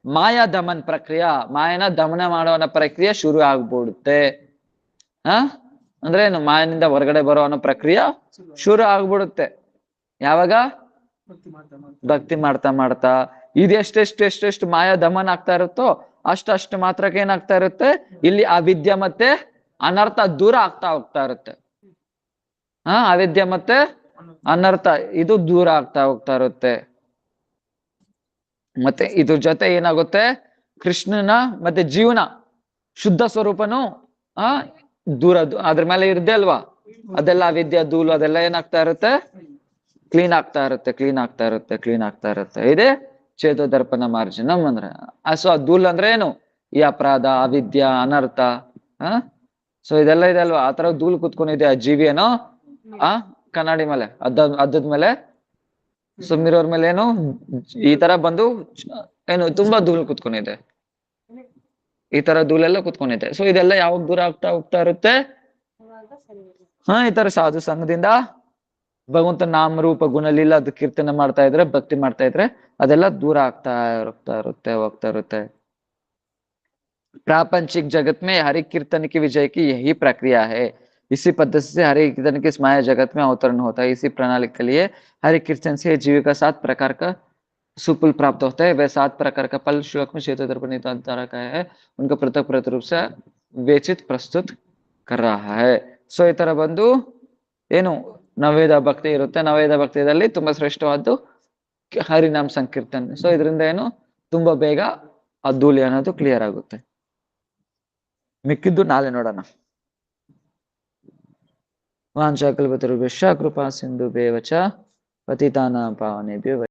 ಮಾಯಾ ದಮನ್ ಪ್ರಕ್ರಿಯೆ, ಮಾಯನ ದಮನ ಮಾಡೋನ ಪ್ರಕ್ರಿಯೆ ಶುರು ಆಗ್ಬಿಡುತ್ತೆ. ಅಂದ್ರೆ ಏನು, ಮಾಯನಿಂದ ಹೊರಗಡೆ ಬರೋ ಅನ್ನೋ ಪ್ರಕ್ರಿಯೆ ಶುರು ಆಗ್ಬಿಡುತ್ತೆ. ಯಾವಾಗ ಭಕ್ತಿ ಮಾಡ್ತಾ ಮಾಡ್ತಾ ಇದೆಷ್ಟೆಷ್ಟು ಮಾಯಾ ದಮನ ಆಗ್ತಾ ಇರುತ್ತೋ ಅಷ್ಟು ಮಾತ್ರಕ್ಕೆ ಏನಾಗ್ತಾ ಇರುತ್ತೆ, ಇಲ್ಲಿ ಅವಿದ್ಯೆ ಮತ್ತೆ ಅನರ್ಥ ದೂರ ಆಗ್ತಾ ಹೋಗ್ತಾ ಇರುತ್ತೆ. ಅವಿದ್ಯೆ ಮತ್ತೆ ಅನರ್ಥ ಇದು ದೂರ ಆಗ್ತಾ ಹೋಗ್ತಾ ಇರುತ್ತೆ. ಮತ್ತೆ ಇದ್ರ ಜೊತೆ ಏನಾಗುತ್ತೆ, ಕೃಷ್ಣನ ಮತ್ತೆ ಜೀವನ ಶುದ್ಧ ಸ್ವರೂಪನು ದೂರ ಅದ್ರ ಮೇಲೆ ಇರುತ್ತೆ ಅಲ್ವಾ, ಅದೆಲ್ಲ ಅವಿದ್ಯೆ ಧೂಳು ಅದೆಲ್ಲ ಏನಾಗ್ತಾ ಇರುತ್ತೆ, ಕ್ಲೀನ್ ಆಗ್ತಾ ಇರುತ್ತೆ. ಇದೇ ಚೇತೋ ದರ್ಪಣ ಮಾರ್ಜನಂ ಅಂದ್ರೆ. ಸೊ ಧೂಲ್ ಅಂದ್ರೆ ಏನು, ಈ ಅಪರಾಧ ಅವಿದ್ಯಾ ಅನರ್ಥ ಸೊ ಇದೆಲ್ಲ ಇದೆ ಅಲ್ವಾ, ಆತರ ಧೂಳು ಕುತ್ಕೊಂಡಿದೆ ಆ ಜೀವಿ ಏನೋ ಕನ್ನಡಿ ಮೇಲೆ ಅದ್ದದ ಮೇಲೆ ಸುಮ್ಮಿರೋರ್ ಮೇಲೆ ಏನು ಈ ತರ ಬಂದು ಏನು ತುಂಬಾ ಧೂಳು ಕುತ್ಕೊಂಡಿದೆ, ಈ ತರ ಧೂಳೆಲ್ಲ ಕುತ್ಕೊಂಡಿದೆ. ಸೊ ಇದೆಲ್ಲ ಯಾವಾಗ ದೂರ ಆಗ್ತಾ ಹೋಗ್ತಾ ಇರುತ್ತೆ, ಈ ತರ ಸಾಧು ಸಂಘದಿಂದ ಭಗವಂತ ನಾಮ ರೂಪ ಗುಣ ಲೀಲಾ ಅದು ಕೀರ್ತನೆ ಮಾಡ್ತಾ ಇದ್ರೆ ಭಕ್ತಿ ಮಾಡ್ತಾ ಇದ್ರೆ ಅದೆಲ್ಲ ದೂರ ಆಗ್ತಾ ಹೋಗ್ತಾ ಇರುತ್ತೆ. प्रापंचिक जगत में हरि कीर्तन की विजय की यही प्रक्रिया है। इसी पद्धति से हरि कीर्तन के माया जगत में अवतरण होता है। इसी प्रणाली के लिए हरि कीर्तन से जीव का 7 प्रकार का सुपुल प्राप्त होते हैं। वह 7 प्रकार का फल श्लोक में श्वेत दर्पणित अंतरा का है, उनका पृथक पृथक रूप से वेचित प्रस्तुत कर रहा है। ಸೊ ಈ ತರ ಬಂದು ಏನು ನವೇದ ಭಕ್ತಿ ಇರುತ್ತೆ, ನವೇದ ಭಕ್ತಿಯಲ್ಲಿ ತುಂಬಾ ಶ್ರೇಷ್ಠವಾದ್ದು ಹರಿನಾಮ್ ಸಂಕೀರ್ತನ್. ಸೊ ಇದರಿಂದ ಏನು ತುಂಬಾ ಬೇಗ ಆ ಧೂಳಿ ಅನ್ನೋದು ಕ್ಲಿಯರ್ ಆಗುತ್ತೆ. ಮಿಕ್ಕಿದ್ದು ನಾಳೆ ನೋಡೋಣ. ವಾಂಛಾಕಲ್ಪತರುಭ್ಯಶ್ಚ ಕೃಪಾ ಸಿಂಧುಭ್ಯೇವ ಚ ಪತಿತಾನಾಂ ಪಾವನೇಭ್ಯೋ